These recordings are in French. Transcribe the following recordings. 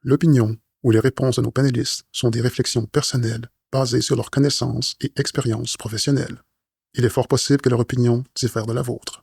L'opinion ou les réponses de nos panélistes sont des réflexions personnelles basées sur leurs connaissances et expériences professionnelles. Il est fort possible que leur opinion diffère de la vôtre.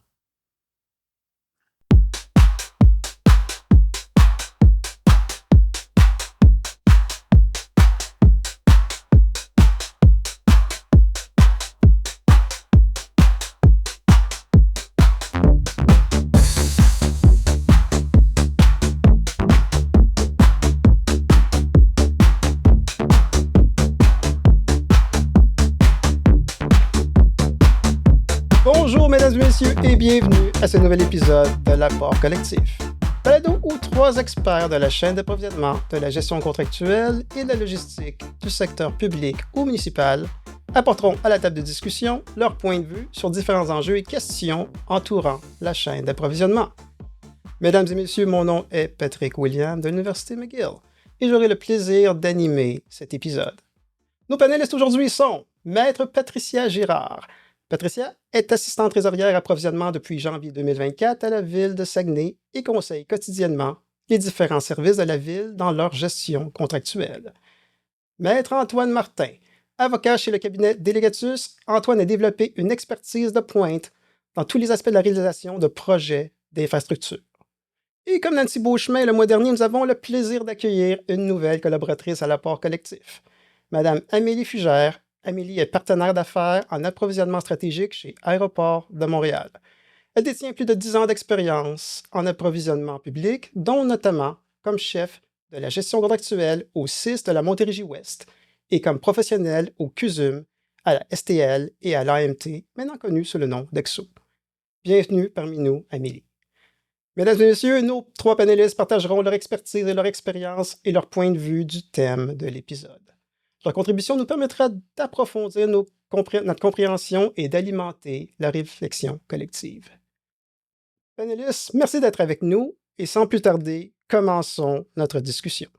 Bonjour mesdames et messieurs et bienvenue à ce nouvel épisode de l'Apport collectif. Balado où trois experts de la chaîne d'approvisionnement, de la gestion contractuelle et de la logistique du secteur public ou municipal apporteront à la table de discussion leur point de vue sur différents enjeux et questions entourant la chaîne d'approvisionnement. Mesdames et messieurs, mon nom est Patrick William de l'Université McGill et j'aurai le plaisir d'animer cet épisode. Nos panélistes aujourd'hui sont Maître Patricia Girard. Patricia est assistante trésorière approvisionnement depuis janvier 2024 à la ville de Saguenay et conseille quotidiennement les différents services de la ville dans leur gestion contractuelle. Maître Antoine Martin, avocat chez le cabinet Delegatus, Antoine a développé une expertise de pointe dans tous les aspects de la réalisation de projets d'infrastructure. Et comme Nancy Beauchemin le mois dernier, nous avons le plaisir d'accueillir une nouvelle collaboratrice à l'apport collectif, Madame Amélie Fugère. Amélie est partenaire d'affaires en approvisionnement stratégique chez Aéroports de Montréal. Elle détient plus de 10 ans d'expérience en approvisionnement public, dont notamment comme chef de la gestion contractuelle au CIS de la Montérégie-Ouest et comme professionnelle au CUSUM, à la STL et à l'AMT, maintenant connue sous le nom d'EXO. Bienvenue parmi nous, Amélie. Mesdames et messieurs, nos trois panélistes partageront leur expertise et leur expérience et leur point de vue du thème de l'épisode. Leur contribution nous permettra d'approfondir notre compréhension et d'alimenter la réflexion collective. Panélistes, merci d'être avec nous et sans plus tarder, commençons notre discussion.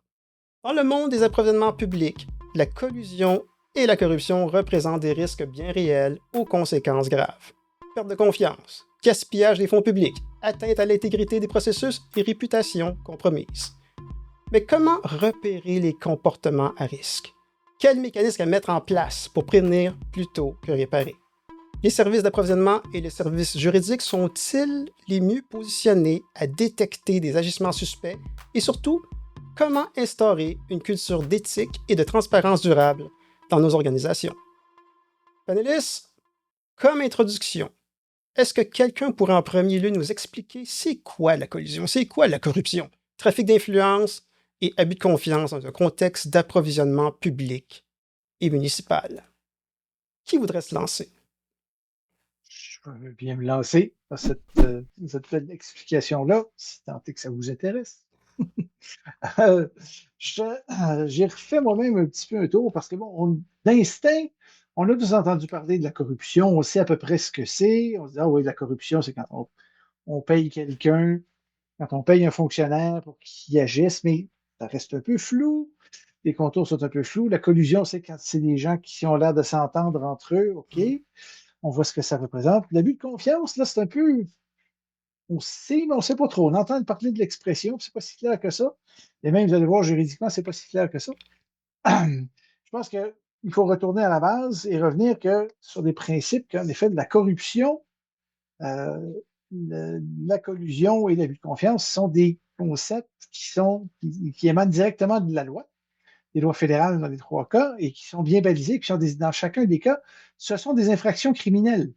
Dans le monde des approvisionnements publics, la collusion et la corruption représentent des risques bien réels aux conséquences graves. Perte de confiance, gaspillage des fonds publics, atteinte à l'intégrité des processus et réputation compromise. Mais comment repérer les comportements à risque? Quels mécanismes à mettre en place pour prévenir plutôt que réparer? Les services d'approvisionnement et les services juridiques sont-ils les mieux positionnés à détecter des agissements suspects? Et surtout, comment instaurer une culture d'éthique et de transparence durable dans nos organisations? Panélistes, comme introduction, est-ce que quelqu'un pourrait en premier lieu nous expliquer c'est quoi la collusion, c'est quoi la corruption, trafic d'influence et abus de confiance dans un contexte d'approvisionnement public et municipal? Qui voudrait se lancer? Je veux bien me lancer dans cette explication-là, si tant est que ça vous intéresse. J'ai refait moi-même un petit peu un tour parce que, bon, d'instinct, on a tous entendu parler de la corruption, on sait à peu près ce que c'est. On se dit, ah oui, la corruption, c'est quand on paye quelqu'un, quand on paye un fonctionnaire pour qu'il agisse, mais ça reste un peu flou. Les contours sont un peu flous. La collusion, c'est quand c'est des gens qui ont l'air de s'entendre entre eux, OK. On voit ce que ça représente. L'abus de confiance, là, c'est un peu. On sait, mais on ne sait pas trop. On entend parler de l'expression, c'est pas si clair que ça. Et même, vous allez voir, juridiquement, c'est pas si clair que ça. Je pense qu'il faut retourner à la base et revenir sur des principes qu'en effet, de la corruption, euh, la collusion et l'abus de confiance sont des concepts qui émanent directement de la loi, des lois fédérales dans les trois cas, et qui sont bien balisés, qui sont dans chacun des cas, ce sont des infractions criminelles.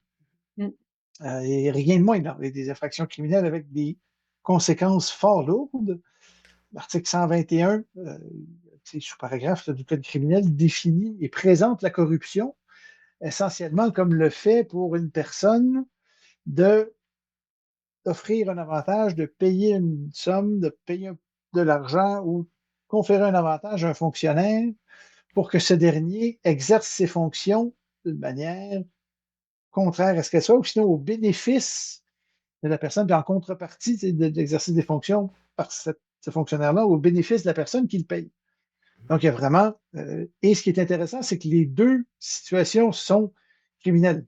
Et rien de moins, des infractions criminelles avec des conséquences fort lourdes. L'article 121, sous-paragraphe du Code criminel, définit et présente la corruption essentiellement comme le fait pour une personne d'offrir un avantage, de payer une somme, de payer de l'argent ou conférer un avantage à un fonctionnaire pour que ce dernier exerce ses fonctions d'une manière contraire à ce qu'elle soit, ou sinon au bénéfice de la personne, puis en contrepartie de l'exercice des fonctions par ce fonctionnaire-là, au bénéfice de la personne qui le paye. Donc, il y a vraiment. Et ce qui est intéressant, c'est que les deux situations sont criminelles.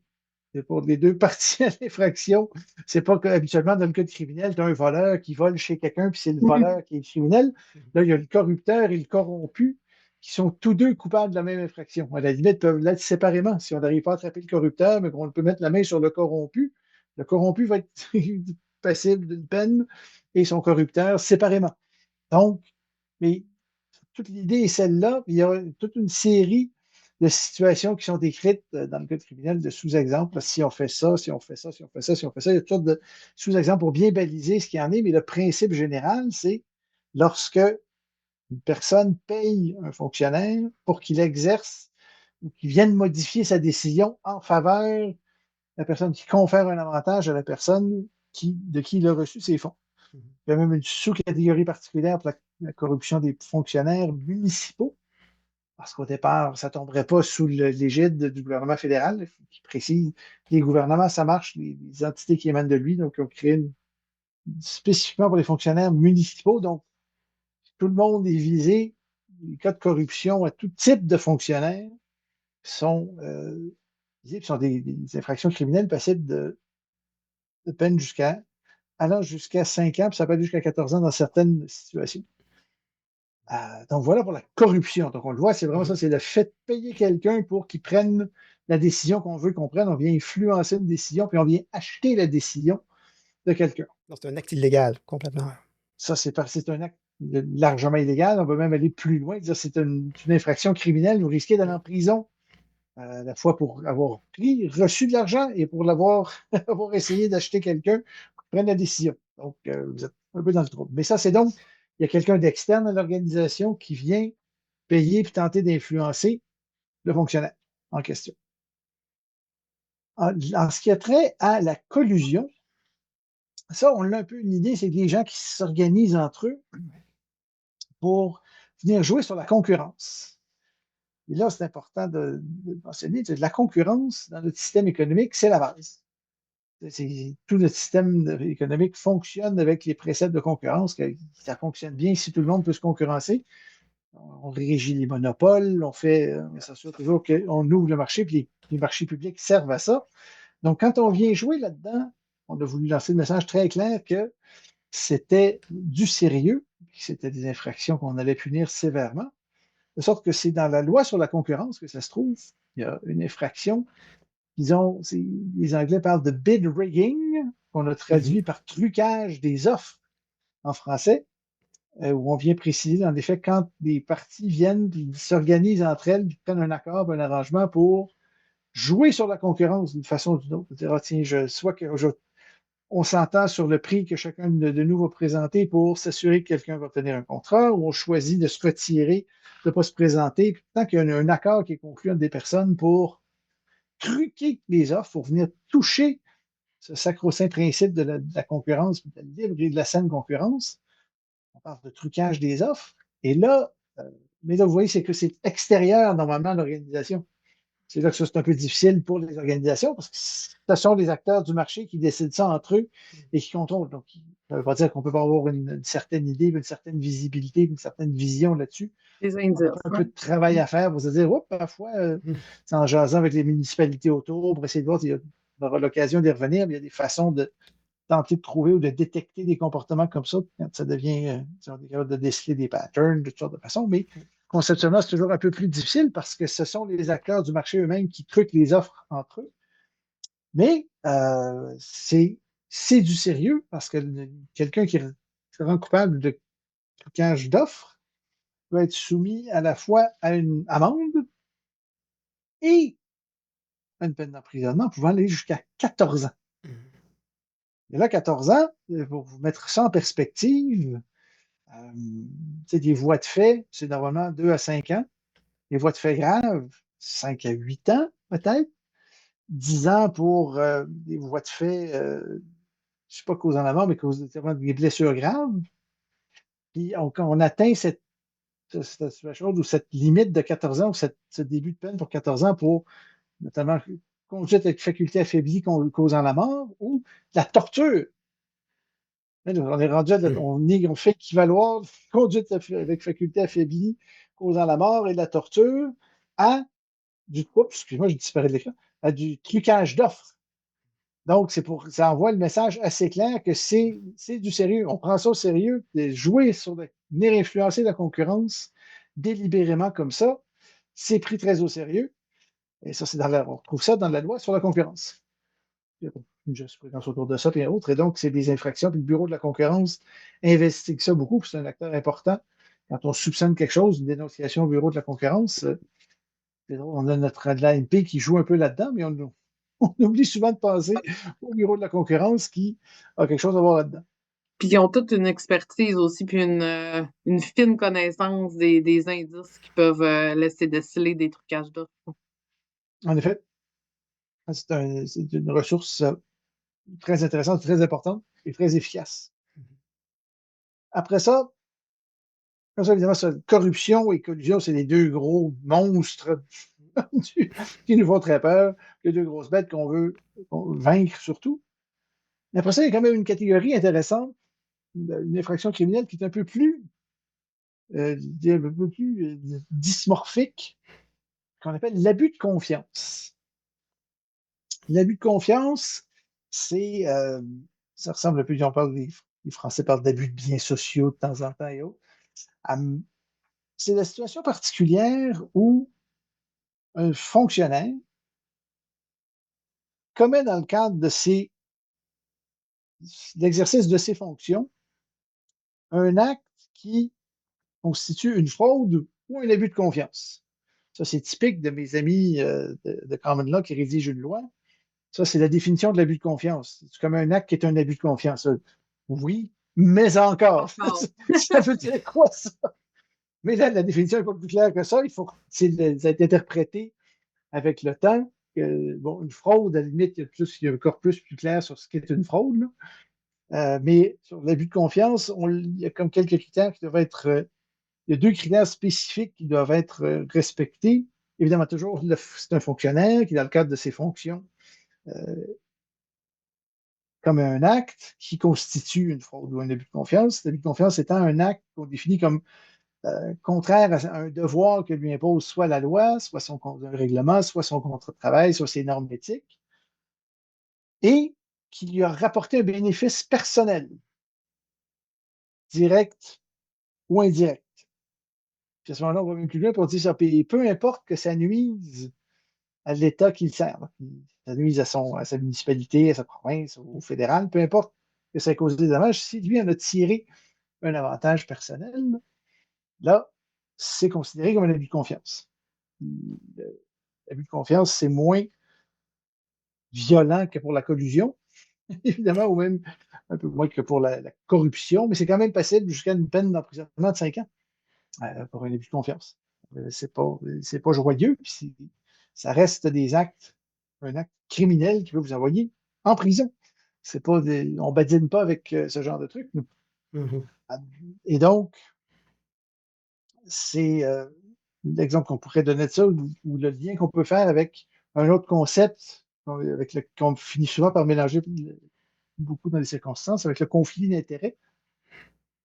C'est pour les deux parties à l'infraction. C'est pas qu'habituellement, dans le cas de criminel, tu as un voleur qui vole chez quelqu'un, puis c'est le voleur qui est criminel. Là, il y a le corrupteur et le corrompu qui sont tous deux coupables de la même infraction. À la limite, ils peuvent l'être séparément. Si on n'arrive pas à attraper le corrupteur, mais qu'on peut mettre la main sur le corrompu va être passible d'une peine et son corrupteur séparément. Donc, mais toute l'idée est celle-là. Il y a toute une série de situations qui sont décrites dans le code criminel de sous-exemples. Si on fait ça, si on fait ça, si on fait ça, si on fait ça, il y a toutes sortes de sous-exemples pour bien baliser ce qu'il y en est, mais le principe général, c'est lorsque une personne paye un fonctionnaire pour qu'il exerce ou qu'il vienne modifier sa décision en faveur de la personne qui confère un avantage à la personne de qui il a reçu ses fonds. Il y a même une sous-catégorie particulière pour la corruption des fonctionnaires municipaux, parce qu'au départ, ça ne tomberait pas sous l'égide du gouvernement fédéral, qui précise les gouvernements, ça marche, les entités qui émanent de lui, donc ils ont créé spécifiquement pour les fonctionnaires municipaux, donc tout le monde est visé. Les cas de corruption à tout type de fonctionnaires sont visés, sont des infractions criminelles passibles de peine allant jusqu'à 5 ans, puis ça peut aller jusqu'à 14 ans dans certaines situations. Donc voilà pour la corruption. Donc on le voit, c'est vraiment ça, c'est le fait de payer quelqu'un pour qu'il prenne la décision qu'on veut qu'on prenne. On vient influencer une décision, puis on vient acheter la décision de quelqu'un. Donc, c'est un acte illégal, complètement. Ça, c'est un acte largement illégal. On peut même aller plus loin, dire c'est une infraction criminelle. Vous risquez d'aller en prison, à la fois pour avoir reçu de l'argent et pour avoir essayé d'acheter quelqu'un pour qu'il prenne la décision. Donc, vous êtes un peu dans le trouble. Mais ça, c'est donc, il y a quelqu'un d'externe à l'organisation qui vient payer puis tenter d'influencer le fonctionnaire en question. En ce qui a trait à la collusion, ça, on a un peu une idée, c'est des gens qui s'organisent entre eux pour venir jouer sur la concurrence. Et là, c'est important de mentionner, la concurrence dans notre système économique, c'est la base. Tout le système économique fonctionne avec les préceptes de concurrence. Ça fonctionne bien si tout le monde peut se concurrencer. On régit les monopoles, on s'assure toujours qu'on ouvre le marché, puis les marchés publics servent à ça. Donc, quand on vient jouer là-dedans, on a voulu lancer le message très clair que c'était du sérieux, que c'était des infractions qu'on allait punir sévèrement, de sorte que c'est dans la loi sur la concurrence que ça se trouve. Il y a une infraction. Les Anglais parlent de bid rigging, qu'on a traduit par trucage des offres en français, où on vient préciser, en effet, quand des parties viennent, puis s'organisent entre elles, puis prennent un accord, un arrangement pour jouer sur la concurrence d'une façon ou d'une autre. Dire, tiens, on s'entend sur le prix que chacun de nous va présenter pour s'assurer que quelqu'un va obtenir un contrat, ou on choisit de se retirer, de ne pas se présenter. Puis, tant qu'il y a un accord qui est conclu entre des personnes pour truquer les offres, pour venir toucher ce sacro-saint principe de la concurrence, de la libre et de la saine concurrence, on parle de trucage des offres. Et là, mais là, vous voyez, c'est que c'est extérieur normalement à l'organisation. C'est là que ça, c'est un peu difficile pour les organisations parce que ce sont les acteurs du marché qui décident ça entre eux et qui contrôlent. Donc, ça ne veut pas dire qu'on ne peut pas avoir une certaine idée, une certaine visibilité, une certaine vision là-dessus. Les indices. On a un peu de travail à faire pour se dire, parfois, c'est en jasant avec les municipalités autour pour essayer de voir, on aura l'occasion d'y revenir, mais il y a des façons de tenter de trouver ou de détecter des comportements comme ça quand ça devient, on est capable de déceler des patterns de toutes sortes de façons, mais conceptuellement, c'est toujours un peu plus difficile parce que ce sont les acteurs du marché eux-mêmes qui truquent les offres entre eux. Mais c'est du sérieux parce que quelqu'un qui se rend coupable de trucage d'offres peut être soumis à la fois à une amende et à une peine d'emprisonnement pouvant aller jusqu'à 14 ans. Et là, 14 ans, pour vous mettre ça en perspective, des voies de fait, c'est normalement 2 à 5 ans. Les voies de fait graves, 5 à 8 ans, peut-être. 10 ans pour des voies de fait, je ne sais pas causant la mort, mais causant des blessures graves. Puis on atteint cette chose ou cette limite de 14 ans, ou ce début de peine pour 14 ans pour notamment conduite avec faculté affaiblie causant la mort ou la torture. On est rendu on fait équivaloir conduite avec faculté affaiblie causant la mort et la torture à excuse-moi, j'ai disparu de l'écran, à du trucage d'offres. Donc, ça envoie le message assez clair que c'est du sérieux. On prend ça au sérieux. Jouer venir influencer la concurrence délibérément comme ça, c'est pris très au sérieux. Et ça, on retrouve ça dans la loi sur la concurrence. Il y a une jurisprudence autour de ça, puis autres. Et donc, c'est des infractions. Puis le bureau de la concurrence investigue ça beaucoup, puis c'est un acteur important. Quand on soupçonne quelque chose, une dénonciation au bureau de la concurrence, c'est drôle, on a notre de l'AMP qui joue un peu là-dedans, mais on oublie souvent de passer au bureau de la concurrence qui a quelque chose à voir là-dedans. Puis ils ont toute une expertise aussi, puis une fine connaissance des indices qui peuvent laisser déceler des trucages d'offres. En effet, c'est une ressource très intéressante, très importante et très efficace. Après ça, évidemment, corruption et collusion, c'est les deux gros monstres qui nous font très peur, les deux grosses bêtes qu'on veut vaincre surtout. Mais après ça, il y a quand même une catégorie intéressante, une infraction criminelle qui est un peu plus, dysmorphique, qu'on appelle l'abus de confiance. L'abus de confiance, ça ressemble un peu, on parle les Français parlent d'abus de biens sociaux de temps en temps et autres. C'est la situation particulière où un fonctionnaire commet dans le cadre de l'exercice de ses fonctions un acte qui constitue une fraude ou un abus de confiance. Ça, c'est typique de mes amis de Common Law qui rédigent une loi. Ça, c'est la définition de l'abus de confiance. C'est comme un acte qui est un abus de confiance. Oui, mais encore. Ça veut dire quoi, ça? Mais là, la définition n'est pas plus claire que ça. Ça a été interprété avec le temps. Une fraude, à la limite, il y a un corpus plus clair sur ce qu'est une fraude. Mais sur l'abus de confiance, il y a comme quelques critères qui doivent être. Il y a deux critères spécifiques qui doivent être respectés. Évidemment, toujours, c'est un fonctionnaire qui, dans le cadre de ses fonctions, comme un acte qui constitue une fraude ou un abus de confiance. L'abus de confiance étant un acte qu'on définit comme contraire à un devoir que lui impose soit la loi, soit un règlement, soit son contrat de travail, soit ses normes éthiques, et qui lui a rapporté un bénéfice personnel, direct ou indirect. Puis à ce moment-là, on va même plus loin pour dire ça. Puis peu importe que ça nuise à l'État qui le sert, ça nuise à sa municipalité, à sa province, au fédéral, peu importe que ça ait causé des dommages, si lui en a tiré un avantage personnel, là, c'est considéré comme un abus de confiance. L'abus de confiance, c'est moins violent que pour la collusion, évidemment, ou même un peu moins que pour la corruption, mais c'est quand même passible jusqu'à une peine d'emprisonnement de 5 ans pour un abus de confiance. C'est pas joyeux, puis ça reste un acte criminel qui peut vous envoyer en prison. On ne badine pas avec ce genre de truc. Mm-hmm. Et donc, c'est l'exemple qu'on pourrait donner de ça, ou le lien qu'on peut faire avec un autre concept qu'on finit souvent par mélanger beaucoup dans les circonstances, avec le conflit d'intérêts.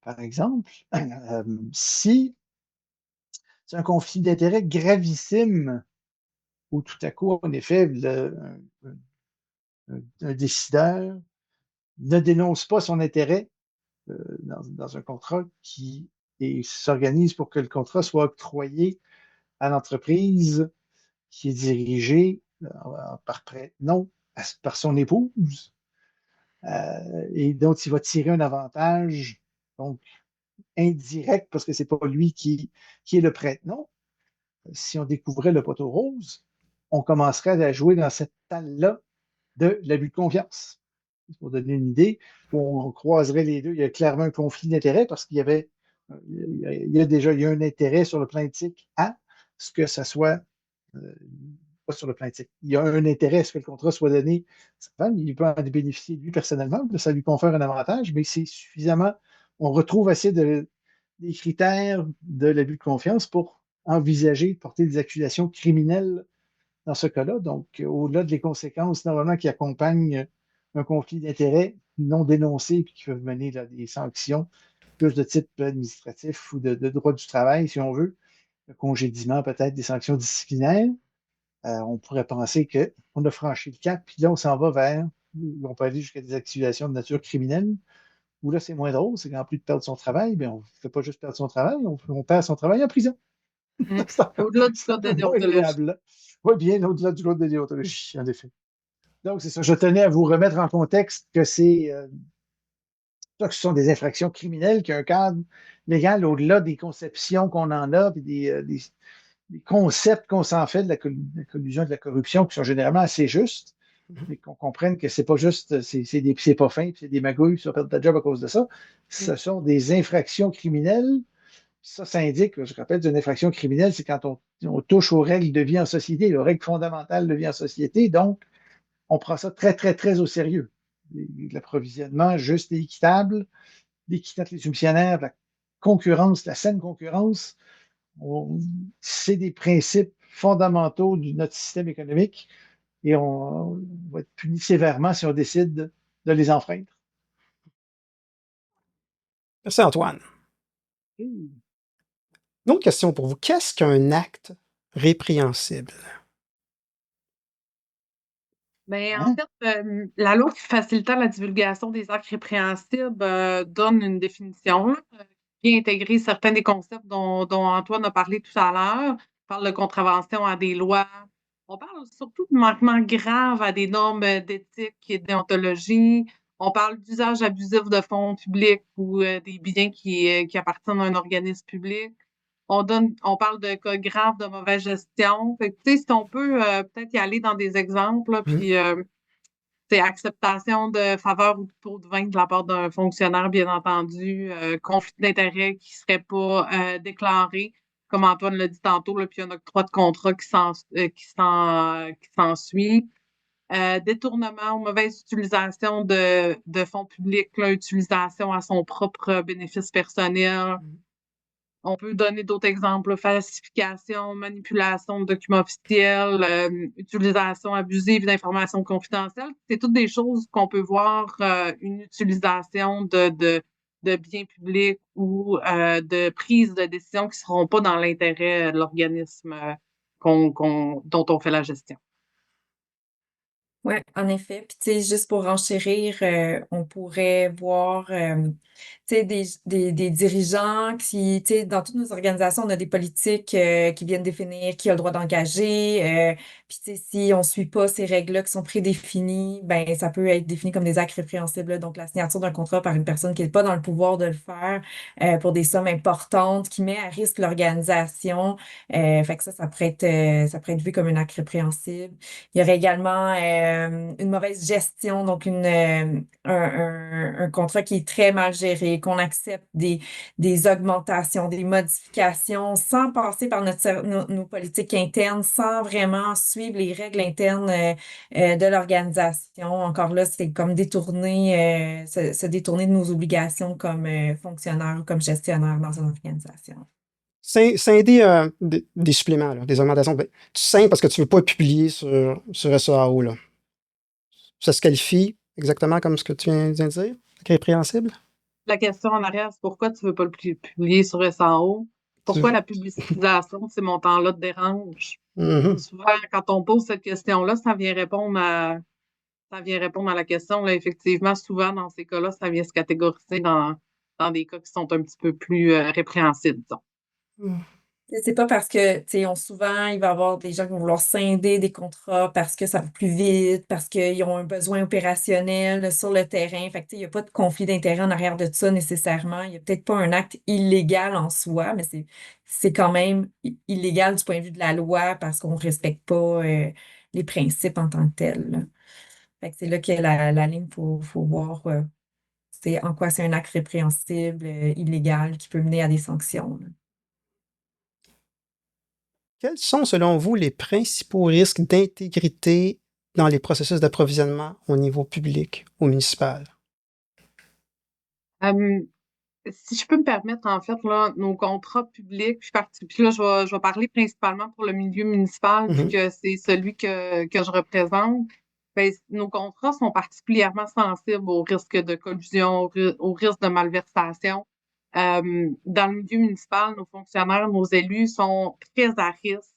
Par exemple, si c'est un conflit d'intérêts gravissime, où tout à coup, en effet, un décideur ne dénonce pas son intérêt dans un contrat et s'organise pour que le contrat soit octroyé à l'entreprise qui est dirigée par prêt, non, par son épouse, et dont il va tirer un avantage, donc indirect, parce que c'est pas lui qui est le prête-nom. Si on découvrait le poteau rose, on commencerait à jouer dans cette talle-là de l'abus de confiance. Pour donner une idée, on croiserait les deux. Il y a clairement un conflit d'intérêts parce qu'il y avait il y a un intérêt sur le plan éthique à ce que ça soit pas sur le plan éthique. Il y a un intérêt à ce que le contrat soit donné. Il peut en bénéficier lui personnellement, ça lui confère un avantage, mais c'est suffisamment. On retrouve assez des critères de l'abus de confiance pour envisager de porter des accusations criminelles dans ce cas-là. Donc, au-delà des conséquences normalement qui accompagnent un conflit d'intérêts non dénoncé et qui peuvent mener à des sanctions plus de type administratif ou de droit du travail, si on veut, le congédiement, peut-être des sanctions disciplinaires. On pourrait penser qu'on a franchi le cap, puis là, on s'en va vers on peut aller jusqu'à des accusations de nature criminelle, où là, c'est moins drôle, c'est qu'en plus de perdre son travail, on ne fait pas juste perdre son travail, on perd son travail en prison. Mhm. C'est Au-delà du un code de peu moins déontologie. agréable. Oui, bien au-delà du code de déontologie, en effet. Donc, c'est ça. Je tenais à vous remettre en contexte que ça, que ce sont des infractions criminelles, qu'il y a un cadre légal au-delà des conceptions qu'on en a, puis des concepts qu'on s'en fait de la collusion et de la corruption, qui sont généralement assez justes, mais qu'on comprenne que c'est pas juste, c'est pas fin, puis c'est des magouilles, tu vas perdre ta job à cause de ça. Ce sont des infractions criminelles. Ça indique, je rappelle, une infraction criminelle, c'est quand on touche aux règles de vie en société, aux règles fondamentales de vie en société. Donc, on prend ça très, très, très au sérieux. L'approvisionnement juste et équitable, l'équité entre les soumissionnaires, la concurrence, la saine concurrence, c'est des principes fondamentaux de notre système économique et on va être puni sévèrement si on décide de les enfreindre. Merci, Antoine. Mmh. Une autre question pour vous. Qu'est-ce qu'un acte répréhensible? Ben, en Hein? fait, la loi qui facilitant la divulgation des actes répréhensibles donne une définition, là, qui intégrer certains des concepts dont Antoine a parlé tout à l'heure. On parle de contravention à des lois. On parle surtout de manquements graves à des normes d'éthique et de déontologie. On parle d'usage abusif de fonds publics ou des biens qui appartiennent à un organisme public. On parle de cas graves de mauvaise gestion. Fait que, tu sais, si on peut peut-être y aller dans des exemples, là, puis c'est acceptation de faveur ou de pots de vin de la part d'un fonctionnaire, bien entendu, conflit d'intérêts qui serait pas déclaré, comme Antoine l'a dit tantôt, là, puis un octroi de contrat qui s'ensuit. Détournement ou mauvaise utilisation de fonds publics, là, utilisation à son propre bénéfice personnel. On peut donner d'autres exemples, falsification, manipulation de documents officiels, utilisation abusive d'informations confidentielles. C'est toutes des choses qu'on peut voir une utilisation de biens publics ou de prise de décision qui ne seront pas dans l'intérêt de l'organisme dont on fait la gestion. Oui, en effet. Puis, tu sais, juste pour enchérir, on pourrait voir, tu sais, des dirigeants qui, tu sais, dans toutes nos organisations, on a des politiques qui viennent définir qui a le droit d'engager. Puis, tu sais, si on suit pas ces règles-là qui sont prédéfinies, ben ça peut être défini comme des actes répréhensibles. Là. Donc, la signature d'un contrat par une personne qui n'est pas dans le pouvoir de le faire pour des sommes importantes, qui met à risque l'organisation. Fait que ça pourrait être vu comme un acte répréhensible. Il y aurait également une mauvaise gestion, donc un contrat qui est très mal géré, qu'on accepte des augmentations, des modifications sans passer par nos politiques internes, sans vraiment suivre les règles internes de l'organisation. Encore là, c'est comme se détourner de nos obligations comme fonctionnaire ou comme gestionnaire dans une organisation. Scinder des suppléments, là, des augmentations. Ben, tu scindes parce que tu ne veux pas publier sur SEAO. Là. Ça se qualifie exactement comme ce que tu viens de dire, répréhensible? La question en arrière, c'est pourquoi tu ne veux pas le publier sur SAO? Pourquoi la publicisation de ces montants-là te dérange? Souvent, quand on pose cette question-là, ça vient répondre à la question. Là, effectivement, souvent, dans ces cas-là, ça vient se catégoriser dans des cas qui sont un petit peu plus répréhensibles, disons. C'est pas parce que, tu sais, souvent, il va y avoir des gens qui vont vouloir scinder des contrats parce que ça va plus vite, parce qu'ils ont un besoin opérationnel sur le terrain. Fait que, tu sais, il n'y a pas de conflit d'intérêt en arrière de ça nécessairement. Il n'y a peut-être pas un acte illégal en soi, mais c'est quand même illégal du point de vue de la loi parce qu'on ne respecte pas les principes en tant que tels. Là. Fait que c'est là que la ligne, faut voir c'est en quoi c'est un acte répréhensible, illégal, qui peut mener à des sanctions. Là. Quels sont, selon vous, les principaux risques d'intégrité dans les processus d'approvisionnement au niveau public ou municipal? Si je peux me permettre, en fait, là, nos contrats publics, puis là, je vais parler principalement pour le milieu municipal, vu que c'est celui que je représente. Ben, nos contrats sont particulièrement sensibles au risque de collusion, au risque de malversation. Dans le milieu municipal, nos fonctionnaires, nos élus sont très à risque,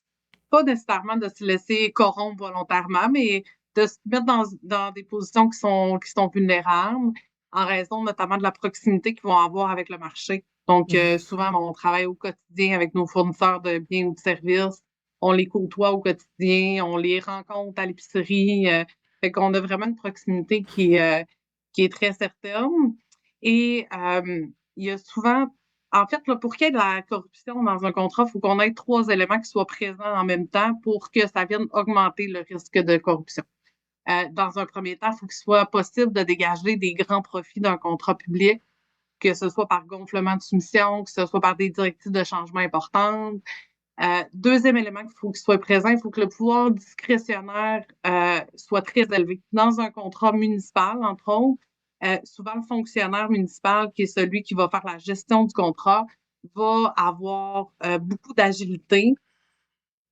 pas nécessairement de se laisser corrompre volontairement, mais de se mettre dans des positions qui sont vulnérables en raison notamment de la proximité qu'ils vont avoir avec le marché. Donc, souvent, on travaille au quotidien avec nos fournisseurs de biens ou de services. On les côtoie au quotidien, on les rencontre à l'épicerie. Fait qu'on a vraiment une proximité qui est très certaine. Et il y a souvent, en fait, là, pour qu'il y ait de la corruption dans un contrat, il faut qu'on ait 3 éléments qui soient présents en même temps pour que ça vienne augmenter le risque de corruption. Dans un premier temps, il faut qu'il soit possible de dégager des grands profits d'un contrat public, que ce soit par gonflement de soumission, que ce soit par des directives de changement importantes. Deuxième élément qu'il faut qu'il soit présent, il faut que le pouvoir discrétionnaire soit très élevé. Dans un contrat municipal, entre autres, souvent le fonctionnaire municipal, qui est celui qui va faire la gestion du contrat, va avoir beaucoup d'agilité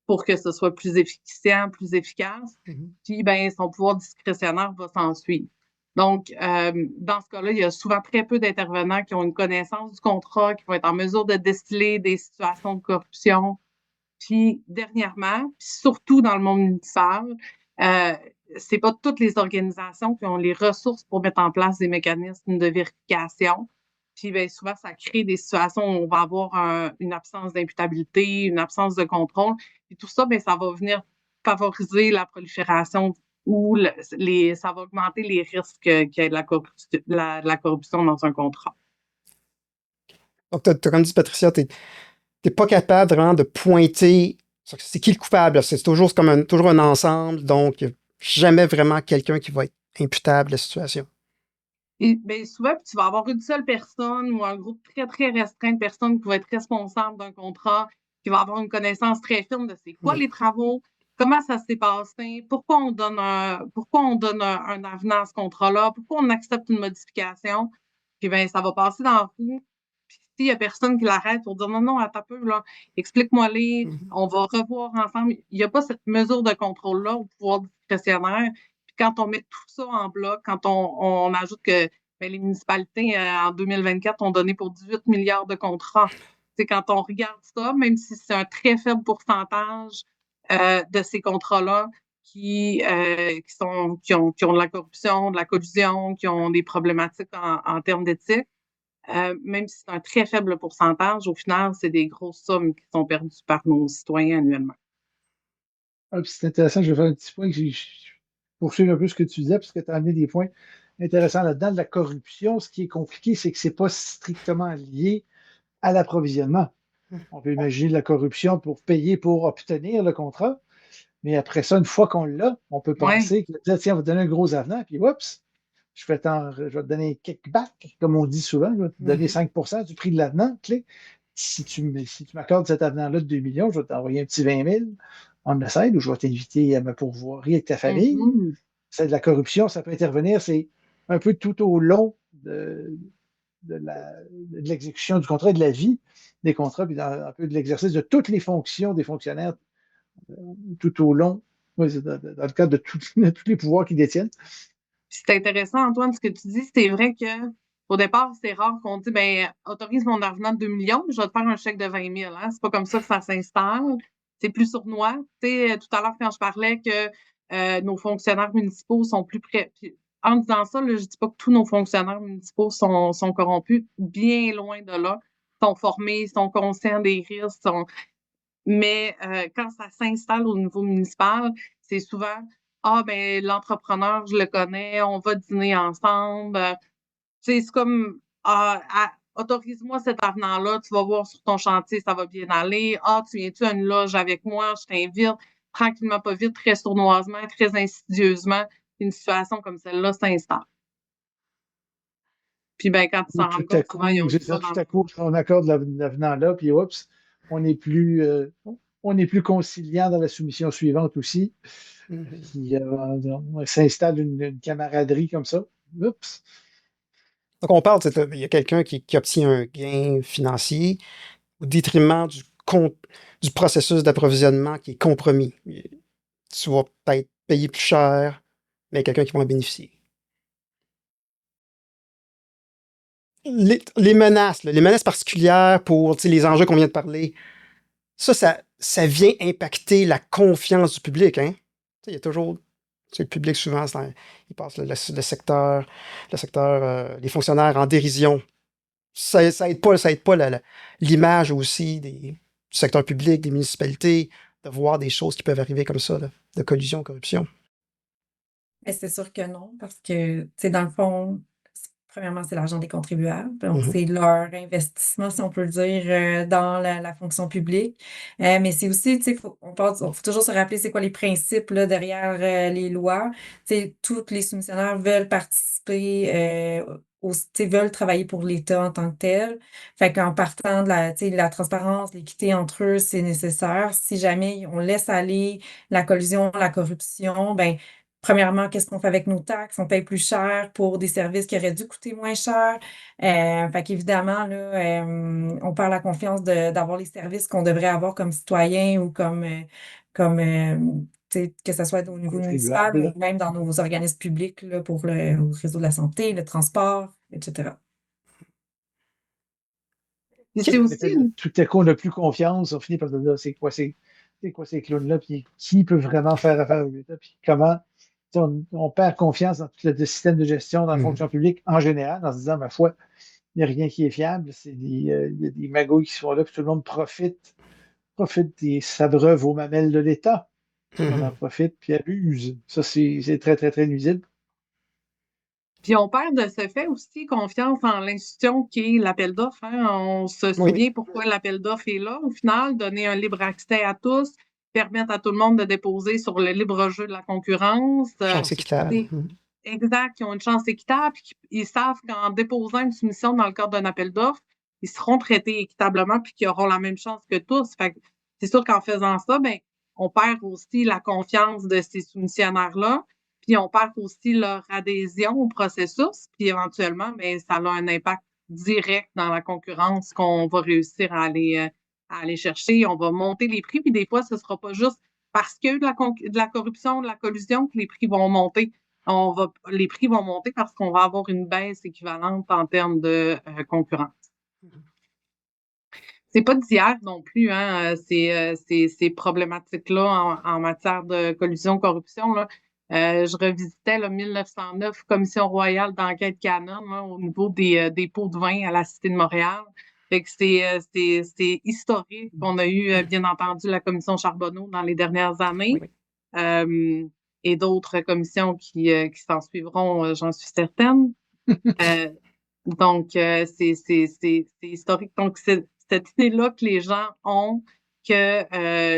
pour que ce soit plus efficient, plus efficace. Puis, ben, son pouvoir discrétionnaire va s'en suivre. Donc, dans ce cas-là, il y a souvent très peu d'intervenants qui ont une connaissance du contrat, qui vont être en mesure de distiller des situations de corruption. Puis, dernièrement, puis surtout dans le monde municipal, c'est pas toutes les organisations qui ont les ressources pour mettre en place des mécanismes de vérification. Puis, bien, souvent, ça crée des situations où on va avoir une absence d'imputabilité, une absence de contrôle. Et tout ça, bien, ça va venir favoriser la prolifération ou ça va augmenter les risques qu'il y ait de la corruption dans un contrat. Donc, comme dit Patricia, t'es pas capable vraiment de pointer c'est qui le coupable. C'est toujours comme toujours un ensemble, donc il n'y a jamais vraiment quelqu'un qui va être imputable de la situation. Et bien, souvent, tu vas avoir une seule personne ou un groupe très, très restreint de personnes qui va être responsable d'un contrat, qui va avoir une connaissance très fine de c'est quoi les travaux, comment ça s'est passé, pourquoi on donne un avenant à ce contrat-là, pourquoi on accepte une modification. Puis bien, ça va passer dans le roue. Puis s'il y a personne qui l'arrête pour dire non, attends un peu, là, explique-moi-les, on va revoir ensemble. Il n'y a pas cette mesure de contrôle-là au pouvoir discrétionnaire. Puis quand on met tout ça en bloc, quand on ajoute que ben, les municipalités en 2024 ont donné pour 18 milliards de contrats. C'est quand on regarde ça, même si c'est un très faible pourcentage de ces contrats-là qui ont de la corruption, de la collusion, qui ont des problématiques en termes d'éthique, même si c'est un très faible pourcentage, au final, c'est des grosses sommes qui sont perdues par nos citoyens annuellement. C'est intéressant, je vais faire un petit point que j'ai poursuivre un peu ce que tu disais, parce que tu as amené des points intéressants là-dedans. De la corruption, ce qui est compliqué, c'est que ce n'est pas strictement lié à l'approvisionnement. On peut imaginer de la corruption pour payer pour obtenir le contrat, mais après ça, une fois qu'on l'a, on peut penser que tiens, on va te donner un gros avenant, puis oups, je vais te donner un kickback, comme on dit souvent, je vais te donner 5% du prix de l'avenant. Si tu m'accordes cet avenant-là de 2 millions, je vais t'envoyer un petit 20 000 on the side, ou je vais t'inviter à me pourvoirer avec ta famille. C'est de la corruption, ça peut intervenir, c'est un peu tout au long de l'exécution du contrat et de la vie des contrats, puis un peu de l'exercice de toutes les fonctions des fonctionnaires tout au long, dans le cadre de tous les pouvoirs qu'ils détiennent. C'est intéressant, Antoine, ce que tu dis. C'est vrai qu'au départ, c'est rare qu'on dise autorise mon avenant de 2 millions, je vais te faire un chèque de 20 000. Hein? C'est pas comme ça que ça s'installe. C'est plus sournois. Tout à l'heure, quand je parlais que nos fonctionnaires municipaux sont plus près. Puis, en disant ça, là, je ne dis pas que tous nos fonctionnaires municipaux sont corrompus, bien loin de là. Ils sont formés, ils sont conscients des risques. Mais quand ça s'installe au niveau municipal, c'est souvent l'entrepreneur, je le connais, on va dîner ensemble. C'est comme autorise-moi cet avenant-là, tu vas voir sur ton chantier, ça va bien aller. Tu viens-tu à une loge avec moi, je t'invite. Tranquillement, pas vite, très sournoisement, très insidieusement, une situation comme celle-là s'installe. Puis quand tu s'en rends compte, souvent, il y a tout à coup, on accorde l'avenant-là, puis oups, on n'est plus conciliant dans la soumission suivante aussi. Puis, s'installe une camaraderie comme ça. Oups. Donc, on parle, il y a quelqu'un qui obtient un gain financier au détriment du processus d'approvisionnement qui est compromis. Tu vas peut-être payer plus cher, mais quelqu'un qui va en bénéficier. Les menaces particulières pour les enjeux qu'on vient de parler, ça vient impacter la confiance du public. Hein? Il y a toujours Le public, souvent, il passe le secteur, les fonctionnaires en dérision. Ça aide pas l'image aussi du secteur public, des municipalités, de voir des choses qui peuvent arriver comme ça, là, de collusion, corruption. Mais c'est sûr que non, parce que, dans le fond, premièrement, c'est l'argent des contribuables. Donc, c'est leur investissement, si on peut le dire, dans la fonction publique. Mais c'est aussi, faut toujours se rappeler c'est quoi les principes là, derrière les lois. Tous les soumissionnaires veulent participer, veulent travailler pour l'État en tant que tel. Fait qu'en partant de la transparence, l'équité entre eux, c'est nécessaire. Si jamais on laisse aller la collusion, la corruption, ben premièrement, qu'est-ce qu'on fait avec nos taxes? On paye plus cher pour des services qui auraient dû coûter moins cher. Fait qu'évidemment, là, on perd la confiance d'avoir les services qu'on devrait avoir comme citoyen ou que ce soit au niveau municipal ou même dans nos organismes publics là, pour le réseau de la santé, le transport, etc. C'est aussi Tout à coup, on n'a plus confiance, on finit par se dire c'est quoi ces clowns-là, puis qui peut vraiment faire affaire avec l'État, puis comment. On perd confiance dans tout le système de gestion, dans la fonction publique en général, en se disant, ma foi, il n'y a rien qui est fiable. Il y a des magouilles qui sont là, puis tout le monde profite et s'abreuve aux mamelles de l'État. On en profite puis abuse. Ça, c'est très, très, très nuisible. Puis on perd de ce fait aussi confiance en l'institution qui est l'appel d'offres. Hein. On se souvient pourquoi l'appel d'offres est là. Au final, donner un libre accès à tous, permettre à tout le monde de déposer sur le libre jeu de la concurrence. Chance équitable. Exact, ils ont une chance équitable, puis ils savent qu'en déposant une soumission dans le cadre d'un appel d'offres, ils seront traités équitablement puis qu'ils auront la même chance que tous. Fait que c'est sûr qu'en faisant ça, ben, on perd aussi la confiance de ces soumissionnaires-là, puis on perd aussi leur adhésion au processus, puis éventuellement, ben, ça a un impact direct dans la concurrence qu'on va réussir à aller chercher. On va monter les prix, puis des fois, ce ne sera pas juste parce qu'il y a eu de la corruption, de la collusion que les prix vont monter. Les prix vont monter parce qu'on va avoir une baisse équivalente en termes de concurrence. C'est pas d'hier non plus, hein, ces problématiques-là en matière de collusion, corruption. Là. Je revisitais 1909, Commission royale d'enquête canon au niveau des pots de vin à la Cité de Montréal. Fait que c'est historique. On a eu, bien entendu, la Commission Charbonneau dans les dernières années. Et d'autres commissions qui s'en suivront, j'en suis certaine. Donc, c'est historique. Donc, c'est cette idée-là que les gens ont que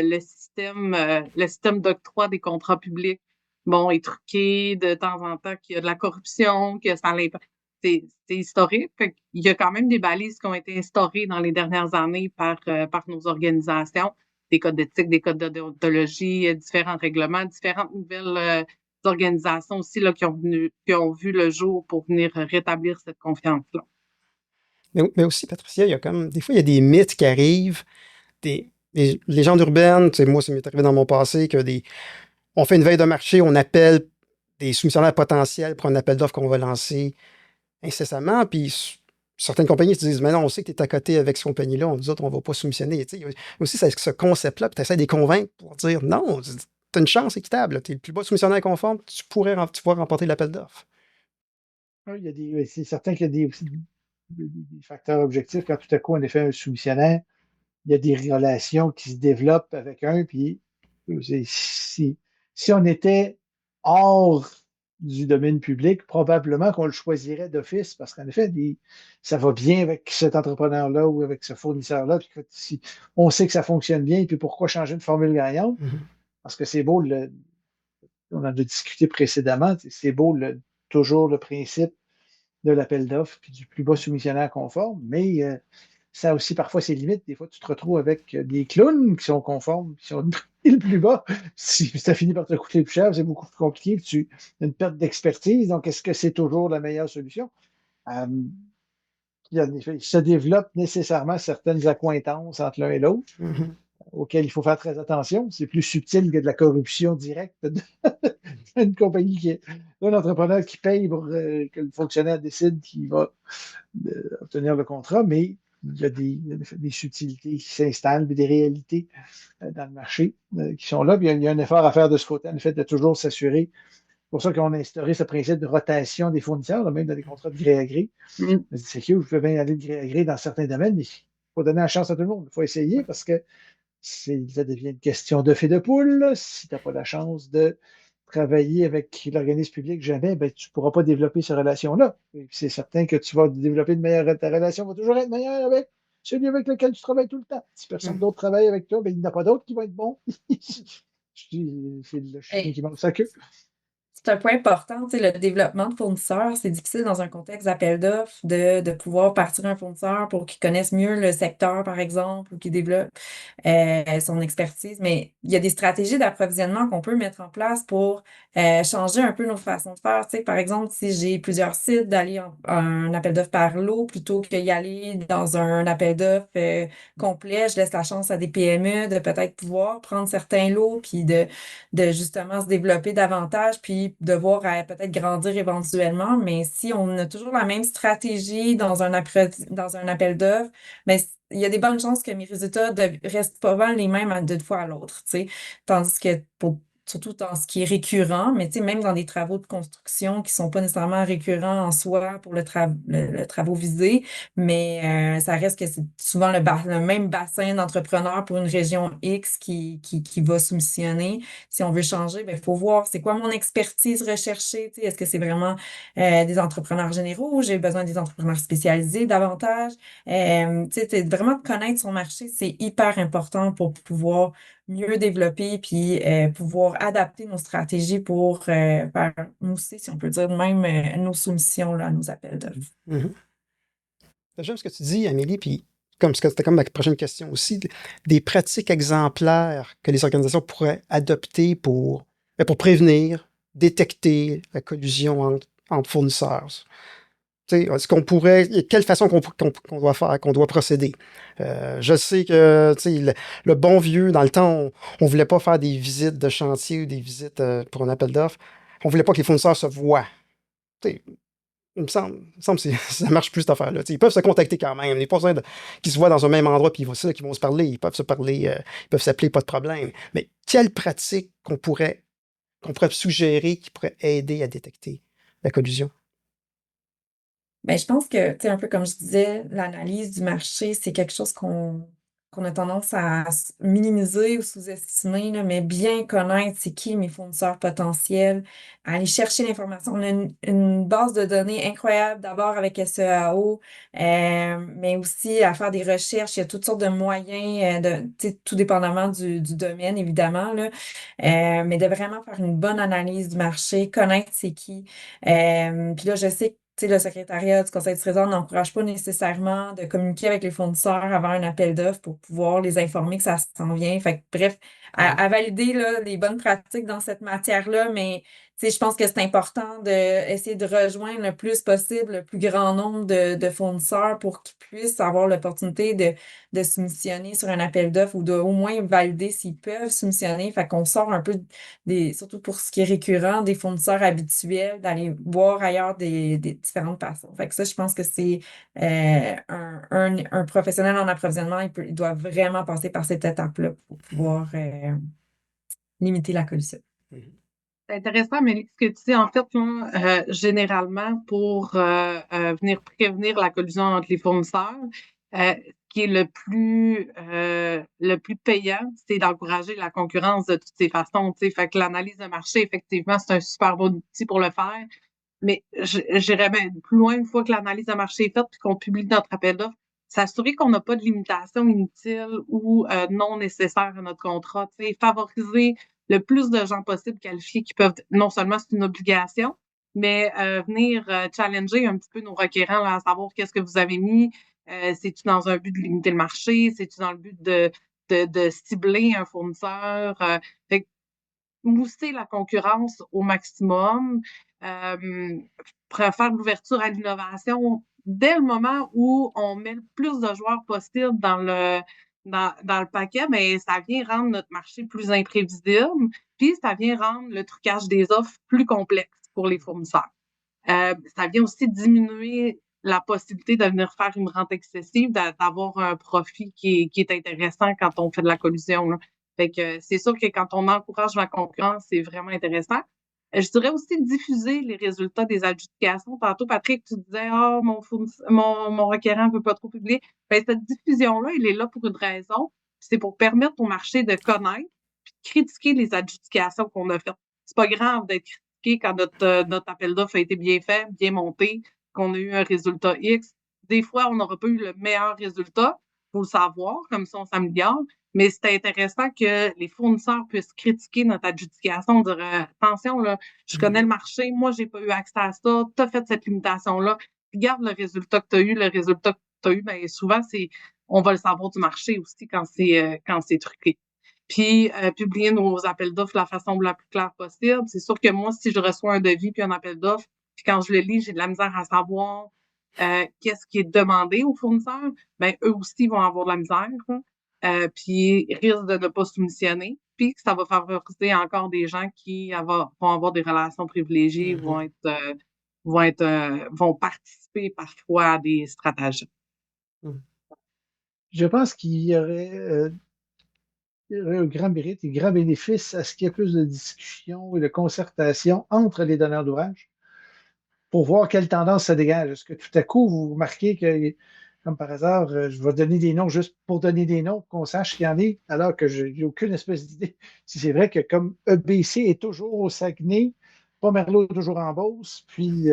le système d'octroi des contrats publics, est truqué de temps en temps, qu'il y a de la corruption, que ça l'impact. C'est historique. Il y a quand même des balises qui ont été instaurées dans les dernières années par nos organisations, des codes d'éthique, des codes de déontologie, différents règlements, différentes nouvelles organisations aussi là, qui ont vu le jour pour venir rétablir cette confiance-là. Mais aussi, Patricia, des fois, il y a des mythes qui arrivent, des légendes urbaines. Moi, ça m'est arrivé dans mon passé on fait une veille de marché, on appelle des soumissionnaires potentiels pour un appel d'offres qu'on va lancer incessamment, puis certaines compagnies se disent, mais non, on sait que tu es à côté avec cette compagnie-là, nous autres, on ne va pas soumissionner. Il y a aussi ce concept-là, puis tu essaies de les convaincre pour dire, non, tu as une chance équitable, tu es le plus bas soumissionnaire conforme, tu pourrais remporter l'appel d'offres. Oui, c'est certain qu'il y a des facteurs objectifs. Quand tout à coup, on est fait un soumissionnaire, il y a des relations qui se développent avec un, puis si on était hors du domaine public, probablement qu'on le choisirait d'office, parce qu'en effet, ça va bien avec cet entrepreneur-là ou avec ce fournisseur-là, puis si on sait que ça fonctionne bien, puis pourquoi changer une formule gagnante? Parce que c'est beau, on en a discuté précédemment, c'est beau toujours le principe de l'appel d'offres puis du plus bas soumissionnaire conforme, mais ça aussi parfois ses limites. Des fois, tu te retrouves avec des clowns qui sont conformes, qui sont le plus bas. Si ça finit par te coûter plus cher, c'est beaucoup plus compliqué, tu as une perte d'expertise. Donc, est-ce que c'est toujours la meilleure solution? Il se développe nécessairement certaines accointances entre l'un et l'autre, auxquelles il faut faire très attention. C'est plus subtil que de la corruption directe d'une compagnie d'un entrepreneur qui paye pour que le fonctionnaire décide qu'il va obtenir le contrat, mais il y a des subtilités qui s'installent, des réalités dans le marché qui sont là. Puis il y a un effort à faire de ce côté, en fait, de toujours s'assurer pour ça qu'on a instauré ce principe de rotation des fournisseurs, là, même dans les contrats de gré à gré. Mm. C'est cute, vous pouvez bien aller de gré à gré dans certains domaines, mais il faut donner la chance à tout le monde. Il faut essayer parce que ça devient une question d'œuf et de poule. Là. Si tu n'as pas la chance de travailler avec l'organisme public jamais, ben, tu ne pourras pas développer ces relations-là. C'est certain que tu vas développer ta relation va toujours être meilleure avec celui avec lequel tu travailles tout le temps. Si personne d'autre travaille avec toi, ben, il n'y en a pas d'autre qui va être bon. C'est le chien qui mange sa queue. C'est un point important, tu sais, le développement de fournisseurs, c'est difficile dans un contexte d'appel d'offres de pouvoir partir un fournisseur pour qu'il connaisse mieux le secteur, par exemple, ou qu'il développe son expertise. Mais il y a des stratégies d'approvisionnement qu'on peut mettre en place pour changer un peu nos façons de faire. Tu sais, par exemple, si j'ai plusieurs sites, d'aller en un appel d'offres par lot plutôt qu'y aller dans un appel d'offres complet, je laisse la chance à des PME de peut-être pouvoir prendre certains lots puis de justement se développer davantage, puis de voir peut-être grandir éventuellement. Mais si on a toujours la même stratégie dans un appel d'offres, mais il y a des bonnes chances que mes résultats restent pas mal les mêmes d'une fois à l'autre, tu sais. Tandis que surtout dans ce qui est récurrent, mais tu sais, même dans des travaux de construction qui sont pas nécessairement récurrents en soi pour le travaux visé, mais ça reste que c'est souvent le même bassin d'entrepreneurs pour une région X qui va soumissionner. Si on veut changer, il faut voir c'est quoi mon expertise recherchée. Tu sais, est-ce que c'est vraiment des entrepreneurs généraux ou j'ai besoin des entrepreneurs spécialisés davantage? Tu sais, vraiment de connaître son marché, c'est hyper important pour pouvoir mieux développer puis pouvoir adapter nos stratégies pour faire mousser, si on peut dire, même nos soumissions là, à nos appels d'offres. Mhm. J'aime ce que tu dis, Amélie, puis c'était comme ma prochaine question aussi, des pratiques exemplaires que les organisations pourraient adopter pour prévenir, détecter la collusion entre fournisseurs. Tu sais, est-ce qu'on pourrait, quelle façon qu'on doit faire, qu'on doit procéder? Je sais que tu sais, le bon vieux, dans le temps, on voulait pas faire des visites de chantier ou des visites pour un appel d'offres. On voulait pas que les fournisseurs se voient. Tu sais, il me semble que ça marche plus cette affaire-là. Tu sais, ils peuvent se contacter quand même. Il n'est pas besoin qu'ils se voient dans un même endroit puis qu'ils vont se parler. Ils peuvent se parler, ils peuvent s'appeler, pas de problème. Mais quelle pratique qu'on pourrait suggérer qui pourrait aider à détecter la collusion? Ben, je pense que, tu sais, un peu comme je disais, l'analyse du marché, c'est quelque chose qu'on a tendance à minimiser ou sous-estimer, là, mais bien connaître c'est qui mes fournisseurs potentiels, aller chercher l'information. On a une base de données incroyable, d'abord avec SEAO, mais aussi à faire des recherches. Il y a toutes sortes de moyens, tu sais, tout dépendamment du domaine, évidemment, là, mais de vraiment faire une bonne analyse du marché, connaître c'est qui. Puis là, je sais que tu sais, le secrétariat du Conseil du Trésor n'encourage pas nécessairement de communiquer avec les fournisseurs avant un appel d'offres pour pouvoir les informer que ça s'en vient. Fait que, bref, à valider là, les bonnes pratiques dans cette matière-là, mais tu sais, je pense que c'est important d'essayer de rejoindre le plus possible le plus grand nombre de fournisseurs pour qu'ils puissent avoir l'opportunité de soumissionner sur un appel d'offres ou de au moins valider s'ils peuvent soumissionner. Fait qu'on sort un peu surtout pour ce qui est récurrent, des fournisseurs habituels, d'aller voir ailleurs des différentes façons. Fait que ça, je pense que c'est un professionnel en approvisionnement, il doit vraiment passer par cette étape-là pour pouvoir limiter la collusion. C'est intéressant, mais ce que tu dis, en fait, là, généralement, pour venir prévenir la collusion entre les fournisseurs, ce qui est le plus payant, c'est d'encourager la concurrence de toutes ces façons. Tu sais. Fait que l'analyse de marché, effectivement, c'est un super bon outil pour le faire. Mais j'irais même plus loin une fois que l'analyse de marché est faite puis qu'on publie notre appel d'offres, s'assurer qu'on n'a pas de limitation inutile ou non nécessaire à notre contrat. Tu sais, favoriser le plus de gens possible qualifiés qui peuvent, non seulement c'est une obligation, mais venir challenger un petit peu nos requérants là, à savoir qu'est-ce que vous avez mis, c'est-tu dans un but de limiter le marché, c'est-tu dans le but de cibler un fournisseur. Fait que mousser la concurrence au maximum, faire l'ouverture à l'innovation dès le moment où on met le plus de joueurs possible dans le paquet, mais ça vient rendre notre marché plus imprévisible, puis ça vient rendre le trucage des offres plus complexe pour les fournisseurs. Ça vient aussi diminuer la possibilité de venir faire une rente excessive, d'avoir un profit qui est intéressant quand on fait de la collusion, là. Fait que c'est sûr que quand on encourage la concurrence, c'est vraiment intéressant. Je dirais aussi diffuser les résultats des adjudications. Tantôt, Patrick, tu disais, mon requérant ne veut pas trop publier. Ben, cette diffusion-là, il est là pour une raison. C'est pour permettre au marché de connaître puis de critiquer les adjudications qu'on a faites. C'est pas grave d'être critiqué quand notre appel d'offres a été bien fait, bien monté, qu'on a eu un résultat X. Des fois, on n'aura pas eu le meilleur résultat. Il faut le savoir, comme ça, on s'améliore. Mais c'est intéressant que les fournisseurs puissent critiquer notre adjudication, dire attention, là, je connais le marché, moi, j'ai pas eu accès à ça, tu as fait cette limitation-là, regarde le résultat que tu as eu, le résultat que tu as eu, bien, souvent, on va le savoir du marché aussi quand c'est truqué. Puis, publier nos appels d'offres de la façon la plus claire possible. C'est sûr que moi, si je reçois un devis puis un appel d'offres, puis quand je le lis, j'ai de la misère à savoir qu'est-ce qui est demandé aux fournisseurs, ben eux aussi vont avoir de la misère. Puis risquent de ne pas soumissionner, puis ça va favoriser encore des gens qui vont avoir des relations privilégiées, vont participer parfois à des stratagèmes. Je pense qu'il y aurait un grand mérite et grand bénéfice à ce qu'il y ait plus de discussion et de concertation entre les donneurs d'ouvrage pour voir quelle tendance ça dégage. Est-ce que tout à coup, vous remarquez que, comme par hasard, je vais donner des noms juste pour donner des noms, qu'on sache qu'il y en est, alors que je n'ai aucune espèce d'idée. Si c'est vrai que comme EBC est toujours au Saguenay, Pomerleau est toujours en Beauce, puis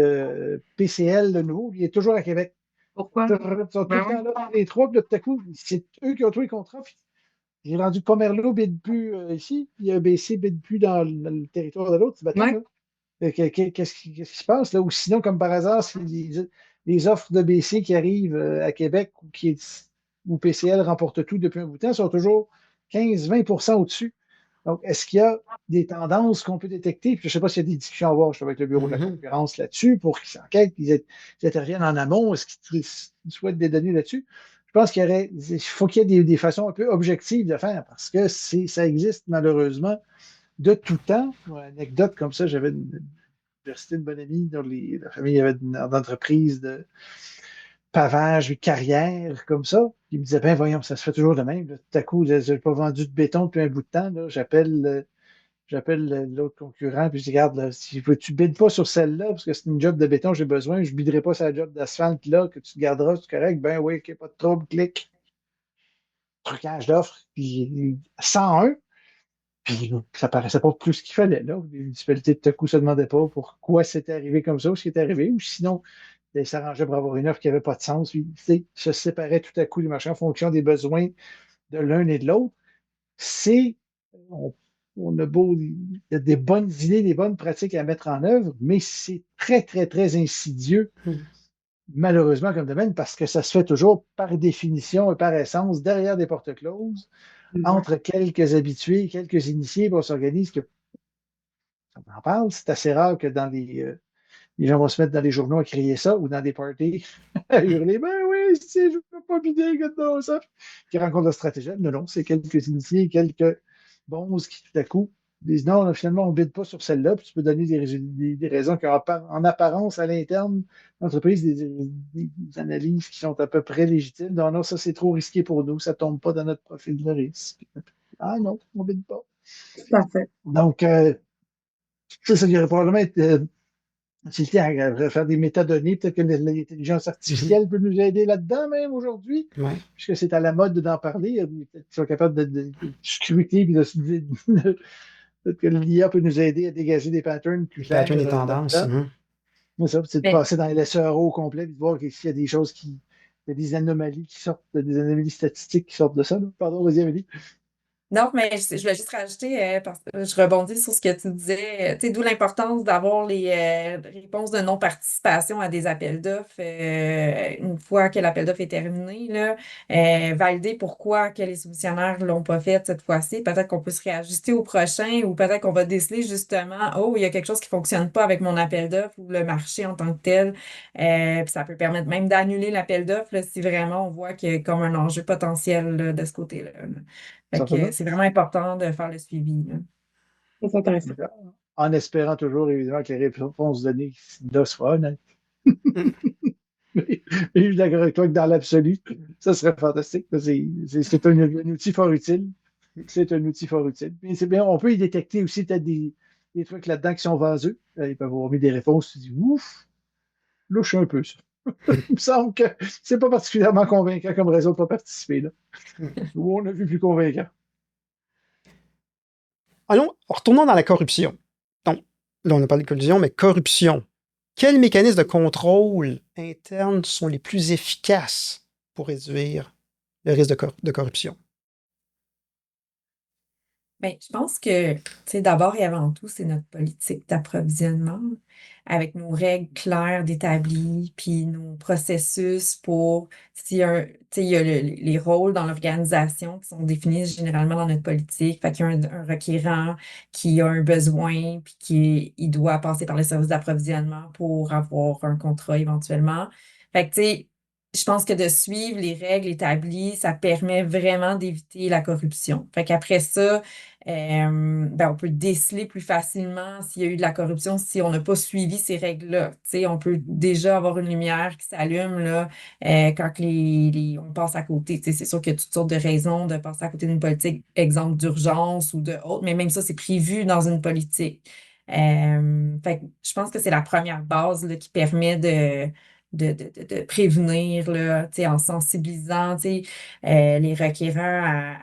PCL, le nouveau, il est toujours à Québec. Pourquoi? Ils sont tout le temps là, les trois, puis là, tout à coup, c'est eux qui ont tous les contrats. Puis j'ai rendu Pomerleau bide plus ici, puis EBC bide plus dans le territoire de l'autre. C'est bâtard, là. Qu'est-ce qui se passe là? Ou sinon, comme par hasard, c'est les offres de BC qui arrivent à Québec où PCL remporte tout depuis un bout de temps sont toujours 15-20% au-dessus. Donc, est-ce qu'il y a des tendances qu'on peut détecter? Puis, je ne sais pas s'il y a des discussions à avoir avec le Bureau de la concurrence là-dessus pour qu'ils s'enquêtent, qu'ils interviennent en amont. Est-ce qu'ils souhaitent des données là-dessus? Je pense il faut qu'il y ait des façons un peu objectives de faire parce que ça existe malheureusement de tout temps. Une anecdote comme ça, j'avais une bonne amie dans la famille avait une entreprise de pavage, une carrière comme ça. Il me disait, ben voyons, ça se fait toujours de même. Là. Tout à coup, je n'ai pas vendu de béton depuis un bout de temps. Là. J'appelle l'autre concurrent, puis je dis, regarde, là, si tu ne bides pas sur celle-là, parce que c'est une job de béton, j'ai besoin, je ne biderai pas sur la job d'asphalte là, que tu garderas, c'est correct. Ben oui, OK, pas de trouble, clic. Trucage d'offres, puis 101. Puis ça paraissait pas plus qu'il fallait. Là. Les municipalités, tout à coup, se demandaient pas pourquoi c'était arrivé comme ça, ou ce qui était arrivé, ou sinon, ils s'arrangeaient pour avoir une offre qui n'avait pas de sens. Puis, se séparaient tout à coup les marchés en fonction des besoins de l'un et de l'autre. On a beau, il y a des bonnes idées, des bonnes pratiques à mettre en œuvre, mais c'est très, très, très insidieux, malheureusement, comme domaine, parce que ça se fait toujours par définition et par essence derrière des portes closes. Entre quelques habitués, quelques initiés, on s'organise que on en parle. C'est assez rare que dans les gens vont se mettre dans les journaux à crier ça ou dans des parties à hurler ben oui, je ne peux pas bider comme ça. Qui rencontrent le stratégème. Non, c'est quelques initiés, quelques bons qui tout à coup disent non, finalement, on ne bide pas sur celle-là, puis tu peux donner des raisons qu'en apparence, à l'interne, l'entreprise, des analyses qui sont à peu près légitimes. Non, non, ça c'est trop risqué pour nous, ça ne tombe pas dans notre profil de risque. Ah non, on ne bide pas. Parfait. Donc, ça devrait probablement être utilité à faire des métadonnées. Peut-être que l'intelligence artificielle peut nous aider là-dedans même aujourd'hui, puisque c'est à la mode d'en parler. Peut-être qu'ils sont capables de scruter et peut-être que l'IA peut nous aider à dégager des patterns plus clairs. Patterns et tendances. C'est de passer dans les SRO au complet et de voir s'il y a des choses il y a des anomalies qui sortent, des anomalies statistiques qui sortent de ça. Là. Pardon, vas-y, Amélie. Non, mais je voulais juste rajouter, parce que je rebondis sur ce que tu disais, d'où l'importance d'avoir les réponses de non-participation à des appels d'offres une fois que l'appel d'offres est terminé, là, valider pourquoi que les soumissionnaires ne l'ont pas fait cette fois-ci. Peut-être qu'on peut se réajuster au prochain ou peut-être qu'on va déceler justement, oh, il y a quelque chose qui ne fonctionne pas avec mon appel d'offres ou le marché en tant que tel. Puis ça peut permettre même d'annuler l'appel d'offres si vraiment on voit qu'il y a comme un enjeu potentiel là, de ce côté-là. C'est vraiment important de faire le suivi. C'est intéressant. En espérant toujours, évidemment, que les réponses données là soient honnêtes. Mais je suis d'accord avec toi que dans l'absolu, ça serait fantastique. C'est un outil fort utile. C'est un outil fort utile. Mais c'est bien, on peut y détecter aussi peut-être des trucs là-dedans qui sont vaseux. Ils peuvent avoir mis des réponses, tu dis ouf, louche un peu ça. Il me semble que c'est pas particulièrement convaincant comme raison de pas participer, là. Ou on a vu plus convaincant. Allons, retournons dans la corruption. Donc, là, on a parlé de collusion, mais corruption. Quels mécanismes de contrôle interne sont les plus efficaces pour réduire le risque de corruption? Bien, je pense que, d'abord et avant tout, c'est notre politique d'approvisionnement avec nos règles claires d'établi, puis nos processus pour, il y a les rôles dans l'organisation qui sont définis généralement dans notre politique. Fait qu'il y a un requérant qui a un besoin, puis il doit passer par le service d'approvisionnement pour avoir un contrat éventuellement. Fait que, je pense que de suivre les règles établies, ça permet vraiment d'éviter la corruption. Fait qu'après ça, on peut déceler plus facilement s'il y a eu de la corruption si on n'a pas suivi ces règles-là. On peut déjà avoir une lumière qui s'allume là, quand on passe à côté. C'est sûr qu'il y a toutes sortes de raisons de passer à côté d'une politique, exemple d'urgence ou de autre, mais même ça, c'est prévu dans une politique. Fait que je pense que c'est la première base là, qui permet de prévenir là, en sensibilisant les requérants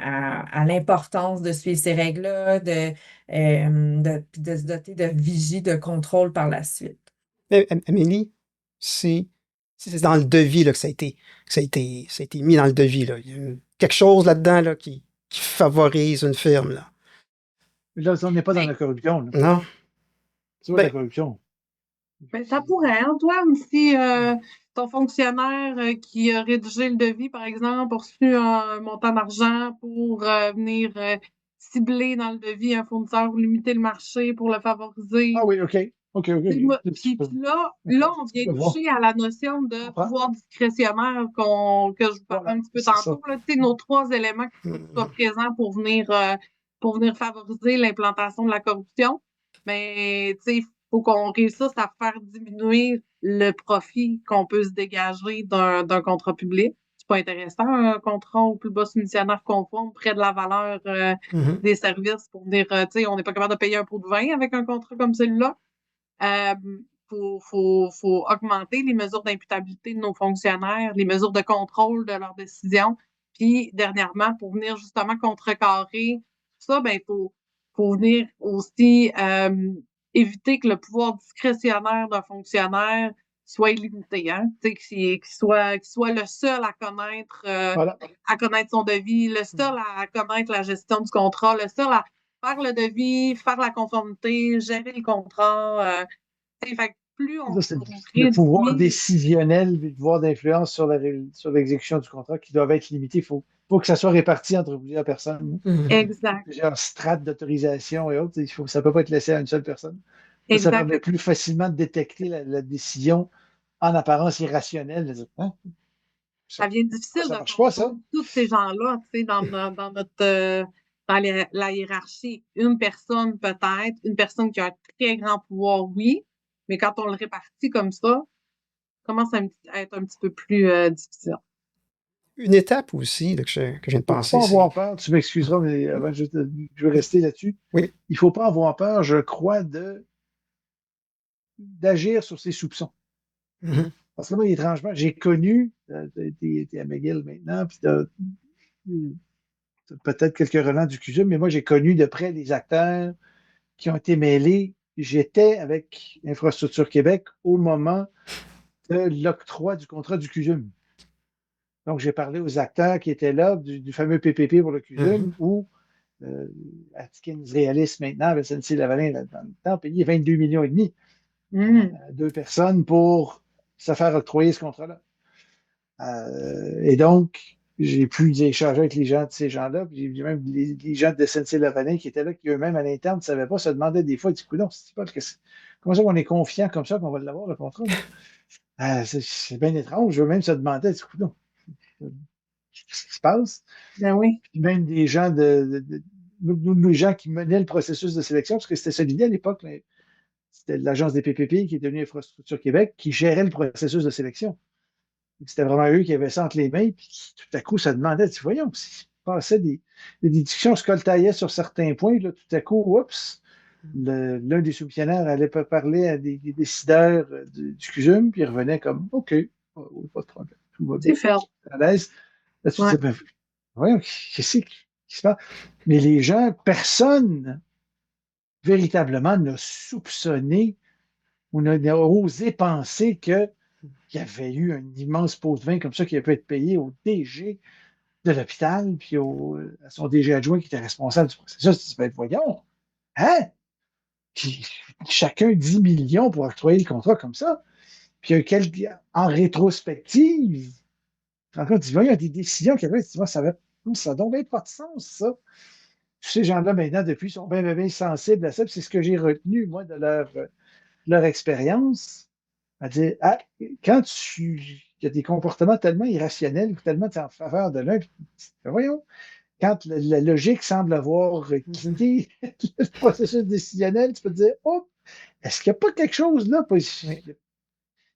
à l'importance de suivre ces règles-là, de se doter de vigie de contrôle par la suite. Mais, Amélie, c'est dans le devis là, que ça a été mis dans le devis. Là. Il y a quelque chose là-dedans là, qui favorise une firme. Là, là on n'est pas dans la corruption. Là. Non. C'est pas la corruption. Ben, ça pourrait, Antoine, si ton fonctionnaire qui a rédigé le devis, par exemple, a reçu un montant d'argent pour venir cibler dans le devis un fournisseur ou limiter le marché pour le favoriser. Ah oui, OK. Puis là, on vient toucher à la notion de pouvoir discrétionnaire que je vous parlais un petit peu tantôt. Là, nos 3 éléments qui soient présents pour venir favoriser l'implantation de la corruption. Mais, il faut qu'on réussisse à faire diminuer le profit qu'on peut se dégager d'un contrat public. C'est pas intéressant, un contrat au plus bas soumissionnaire conforme près de la valeur des services pour venir, on n'est pas capable de payer un pot de vin avec un contrat comme celui-là. Faut augmenter les mesures d'imputabilité de nos fonctionnaires, les mesures de contrôle de leurs décisions. Puis, dernièrement, pour venir justement contrecarrer tout ça, faut venir aussi éviter que le pouvoir discrétionnaire d'un fonctionnaire soit illimité, qu'il soit le seul à connaître son devis, le seul à connaître la gestion du contrat, le seul à faire le devis, faire la conformité, gérer le contrat. Fait que plus on le pouvoir décisionnel, le pouvoir d'influence sur l'exécution du contrat qui doivent être limités. Il faut que ça soit réparti entre plusieurs personnes. Exact. Plusieurs strates d'autorisation et autres. Ça ne peut pas être laissé à une seule personne. Ça permet plus facilement de détecter la décision en apparence irrationnelle. Ça devient difficile ça marche pas, ça. Tous ces gens-là, dans la hiérarchie. Une personne peut-être, une personne qui a un très grand pouvoir, oui, mais quand on le répartit comme ça, commence à être un petit peu plus difficile. Une étape aussi là, que je viens de penser. Il ne faut pas avoir peur, tu m'excuseras, mais avant, je veux rester là-dessus. Oui. Il ne faut pas avoir peur, je crois, d'agir sur ses soupçons. Mm-hmm. Parce que moi, étrangement, j'ai connu, tu es à McGill maintenant, puis tu as peut-être quelques relents du CUSUM, mais moi, j'ai connu de près des acteurs qui ont été mêlés. J'étais avec Infrastructure Québec au moment de l'octroi du contrat du CUSUM. Donc, j'ai parlé aux acteurs qui étaient là, du fameux PPP pour le CUSUM, où Atkins Réaliste maintenant, avec SNC-Lavalin dans le temps, payait 22,5 millions à 2 personnes pour se faire octroyer ce contrat-là. Et donc, j'ai pu échanger avec les gens de ces gens-là, puis j'ai même les gens de SNC-Lavalin qui étaient là, qui eux-mêmes à l'interne ne savaient pas, se demandaient des fois, ils disaient, non, comment ça qu'on est confiant comme ça qu'on va l'avoir, le contrat? C'est bien étrange, eux-mêmes se demandaient, non, qu'est-ce qui se passe? Ben oui. Puis même des gens des gens qui menaient le processus de sélection, parce que c'était Solidé à l'époque, c'était l'agence des PPP qui est devenue Infrastructure Québec, qui gérait le processus de sélection. C'était vraiment eux qui avaient ça entre les mains, puis tout à coup, ça demandait, voyons, s'il passait des discussions, se coltaillaient sur certains points, là, tout à coup, oups, l'un des soumissionnaires allait parler à des décideurs du CUSUM, puis il revenait comme OK, pas de problème, tout va bien, C'est fait. à l'aise. Là, tu te Ouais. dis, ben, voyons, qu'est-ce qui se passe? Mais les gens, personne véritablement n'a soupçonné ou n'a osé penser qu'il y avait eu un immense pot de vin comme ça qui a pu être payé au DG de l'hôpital, puis à son DG adjoint qui était responsable du processus. Tu te dis, ben, voyons, hein? Puis, chacun 10 millions pour octroyer le contrat comme ça. Puis en rétrospective, encore, tu vois, il y a des décisions qui avaient, tu vois, ça n'a donc bien pas de sens, ça. Ces gens-là, maintenant, depuis, sont bien, bien, bien sensibles à ça. Puis c'est ce que j'ai retenu, moi, de leur expérience. À dire, ah, quand il y a des comportements tellement irrationnels ou tellement en faveur de l'un, puis, voyons, quand la logique semble avoir quitté le processus décisionnel, tu peux te dire, oh, est-ce qu'il n'y a pas quelque chose là qui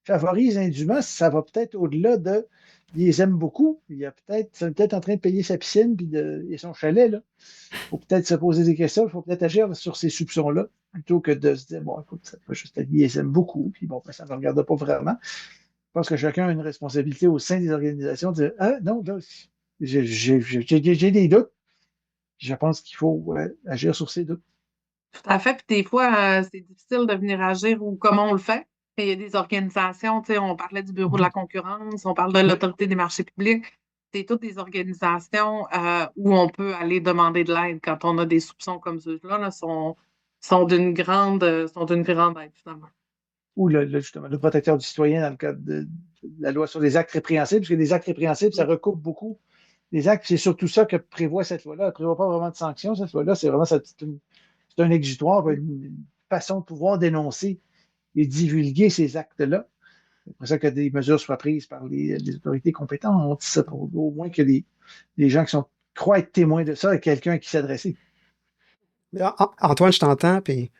favorise indûment? Ça va peut-être au-delà de. Ils les aiment beaucoup. C'est peut-être en train de payer sa piscine et son chalet. Il faut peut-être se poser des questions. Il faut peut-être agir sur ces soupçons-là plutôt que de se dire, bon, écoute, ça va juste être, ils les aiment beaucoup. Puis bon, ben, ça ne me regarde pas vraiment. Je pense que chacun a une responsabilité au sein des organisations de dire, ah non, là, j'ai des doutes. Je pense qu'il faut agir sur ces doutes. Tout à fait. Puis des fois, c'est difficile de venir agir ou comment on le fait. Il y a des organisations, tu sais, on parlait du Bureau de la concurrence, on parle de l'Autorité des marchés publics. C'est toutes des organisations où on peut aller demander de l'aide quand on a des soupçons comme ceux-là, sont d'une grande aide, finalement. Ou justement, le protecteur du citoyen dans le cadre de la loi sur les actes répréhensibles, parce que les actes répréhensibles, ça recoupe beaucoup. Les actes, c'est surtout ça que prévoit cette loi-là. Elle ne prévoit pas vraiment de sanctions, cette loi-là. C'est vraiment c'est un exutoire, une façon de pouvoir dénoncer et divulguer ces actes-là. C'est pour ça que des mesures soient prises par les autorités compétentes. Ça pour au moins que les gens qui croient être témoins de ça aient quelqu'un à qui s'adresser. Antoine, je t'entends, puis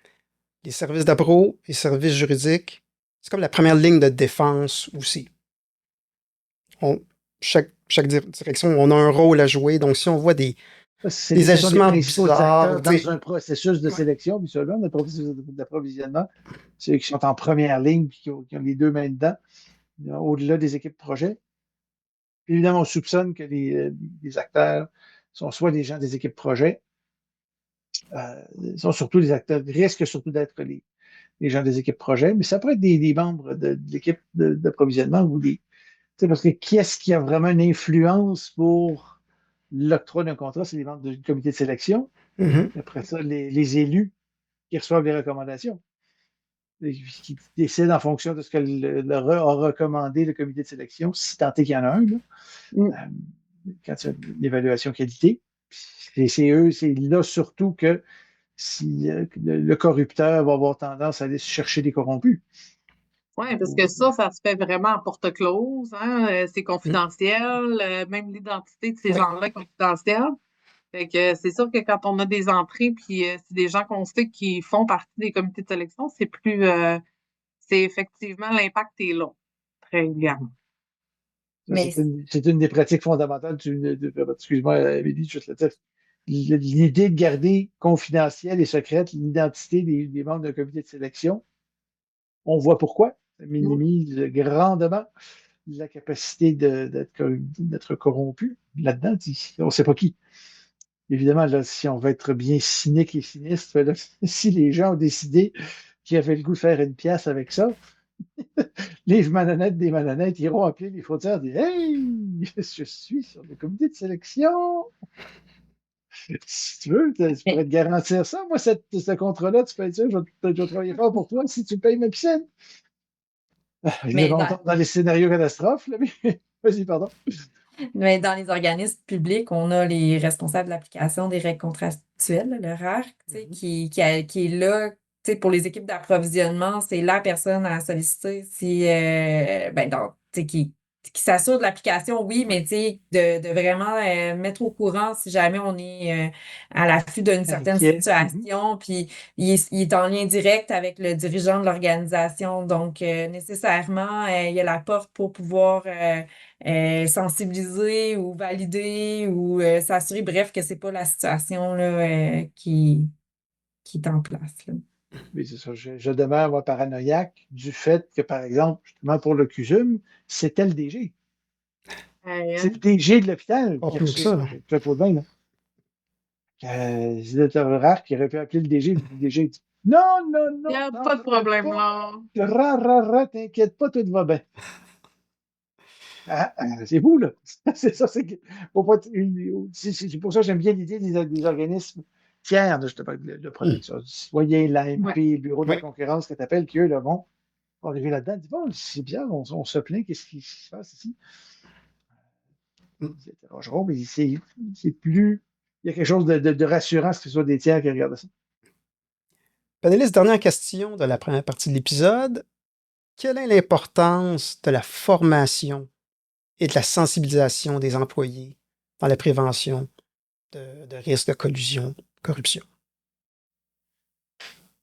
les services d'appro, les services juridiques, c'est comme la première ligne de défense aussi. Chaque direction, on a un rôle à jouer. Donc, si on voit des ajustements bizarres, dans un processus de sélection, habituellement, le processus d'approvisionnement, ceux qui sont en première ligne et qui ont les deux mains dedans, au-delà des équipes projet. Évidemment, on soupçonne que les acteurs sont soit des gens des équipes projet, sont surtout des acteurs, risquent surtout d'être les gens des équipes projet, mais ça peut être des membres de l'équipe d'approvisionnement ou parce que qui est-ce qui a vraiment une influence pour l'octroi d'un contrat? C'est les membres du comité de sélection. Après ça, les élus qui reçoivent les recommandations, qui décident en fonction de ce que leur a recommandé le comité de sélection, si tant est qu'il y en a un, quand il y a une évaluation qualité. C'est là surtout que si le corrupteur va avoir tendance à aller chercher des corrompus. Oui, parce que ça se fait vraiment en porte close, hein? C'est confidentiel, même l'identité de ces gens-là est confidentielle. Fait que c'est sûr que quand on a des entrées, puis c'est des gens qu'on sait qui font partie des comités de sélection, c'est effectivement l'impact est là, très régulièrement. C'est une des pratiques fondamentales. Excuse-moi, Amélie, juste le dire. L'idée de garder confidentielle et secrète l'identité des membres d'un comité de sélection, on voit pourquoi. Ça minimise grandement la capacité d'être corrompu là-dedans. On ne sait pas qui. Évidemment, là, si on veut être bien cynique et sinistre, là, si les gens ont décidé qu'ils avaient le goût de faire une pièce avec ça, les malhonnêtes des malhonnêtes iront appeler les fraudeurs et dire Hey, je suis sur le comité de sélection. Si tu veux, tu pourrais te garantir ça. Moi, ce contrat-là, tu peux être sûr, je vais travailler fort pour toi si tu payes ma piscine. Mais on tombe dans les scénarios catastrophes, là, mais vas-y, pardon. Mais dans les organismes publics, on a les responsables de l'application des règles contractuelles, le RARC, qui est là pour les équipes d'approvisionnement. C'est la personne à solliciter qui s'assure de l'application, oui, mais de vraiment mettre au courant si jamais on est à l'affût d'une certaine situation. Puis il est en lien direct avec le dirigeant de l'organisation. Donc, nécessairement, il y a la porte pour pouvoir sensibiliser ou valider ou s'assurer, bref, que c'est pas la situation là, qui qui est en place, là. Oui, c'est ça. Je demeure, moi, paranoïaque du fait que, par exemple, justement pour le CUSUM, c'était le DG. C'est le DG de l'hôpital Pas qui a plus que reçu. ça, là. Je fais pas bien, là. C'est rare qu'il aurait pu appeler le DG. Le DG dit non, non, Il n'y non, a t'en pas de ferais problème pas. là. T'inquiète pas, tout va bien. C'est vous, là. C'est ça, faut pas c'est pour ça que j'aime bien l'idée des organismes tiers de protection du citoyen, l'AMP, le Bureau de la Oui. concurrence que tu appelles, qui eux, là, vont arriver là-dedans, disent bon, c'est bien, on se plaint, qu'est-ce qui se passe ici? Ils s'interrogeront, mais c'est plus. Il y a quelque chose de rassurant si ce soit des tiers qui regardent ça. Panéliste, dernière question de la première partie de l'épisode. Quelle est l'importance de la formation et de la sensibilisation des employés dans la prévention de risques de collusion, corruption?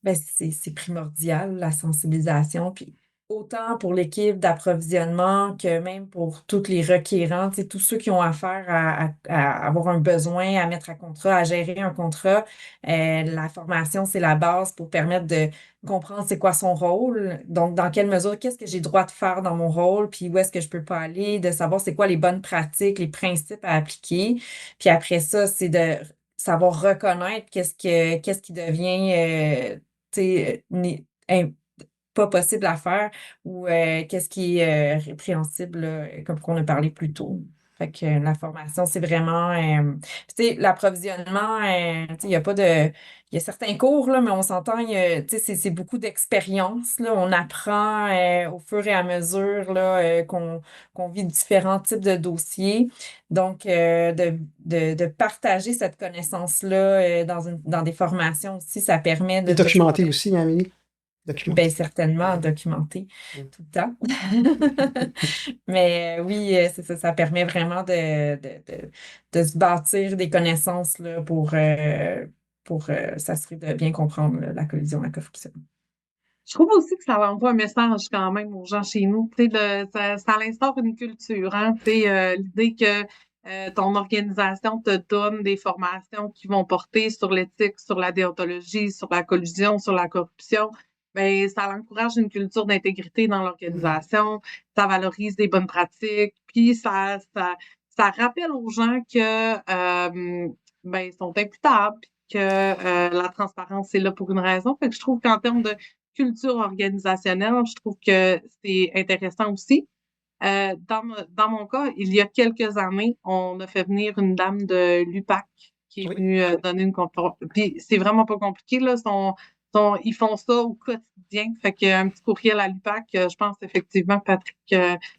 Ben, c'est primordial, la sensibilisation. Puis autant pour l'équipe d'approvisionnement que même pour tous les requérants, tu sais, tous ceux qui ont affaire à avoir un besoin, à mettre à contrat, à gérer un contrat. La formation, c'est la base pour permettre de comprendre c'est quoi son rôle. Donc, dans quelle mesure, qu'est-ce que j'ai le droit de faire dans mon rôle, puis où est-ce que je peux pas aller, de savoir c'est quoi les bonnes pratiques, les principes à appliquer. Puis après ça, c'est de savoir reconnaître qu'est-ce qui devient tu sais, pas possible à faire ou qu'est-ce qui est répréhensible, là, comme qu'on a parlé plus tôt. Fait que la formation, c'est vraiment... tu sais, l'approvisionnement, tu sais, il y a pas de... Il y a certains cours, là, mais on s'entend, tu sais, c'est beaucoup d'expérience, là. On apprend au fur et à mesure, là, qu'on vit différents types de dossiers. Donc, de partager cette connaissance-là dans des formations aussi, ça permet Et de documenter aussi, hein, Amélie? Documenter. bien, certainement documenté tout le temps. Mais oui, c'est ça, ça permet vraiment de se bâtir des connaissances là, pour s'assurer de bien comprendre là, la collision, la corruption. Je trouve aussi que ça envoie un message quand même aux gens chez nous. Tu sais, ça instaure une culture, hein. Tu sais, l'idée que ton organisation te donne des formations qui vont porter sur l'éthique, sur la déontologie, sur la collusion, sur la corruption, ben ça encourage une culture d'intégrité dans l'organisation, ça valorise des bonnes pratiques, puis ça rappelle aux gens que ben ils sont imputables, puis que la transparence est là pour une raison. Fait que je trouve qu'en termes de culture organisationnelle, je trouve que c'est intéressant aussi. Dans mon cas, il y a quelques années, on a fait venir une dame de l'UPAC qui est Oui. venue donner une conférence. Puis c'est vraiment pas compliqué, là. Ils font ça au quotidien. Fait qu'un petit courriel à l'UPAC, je pense effectivement, Patrick,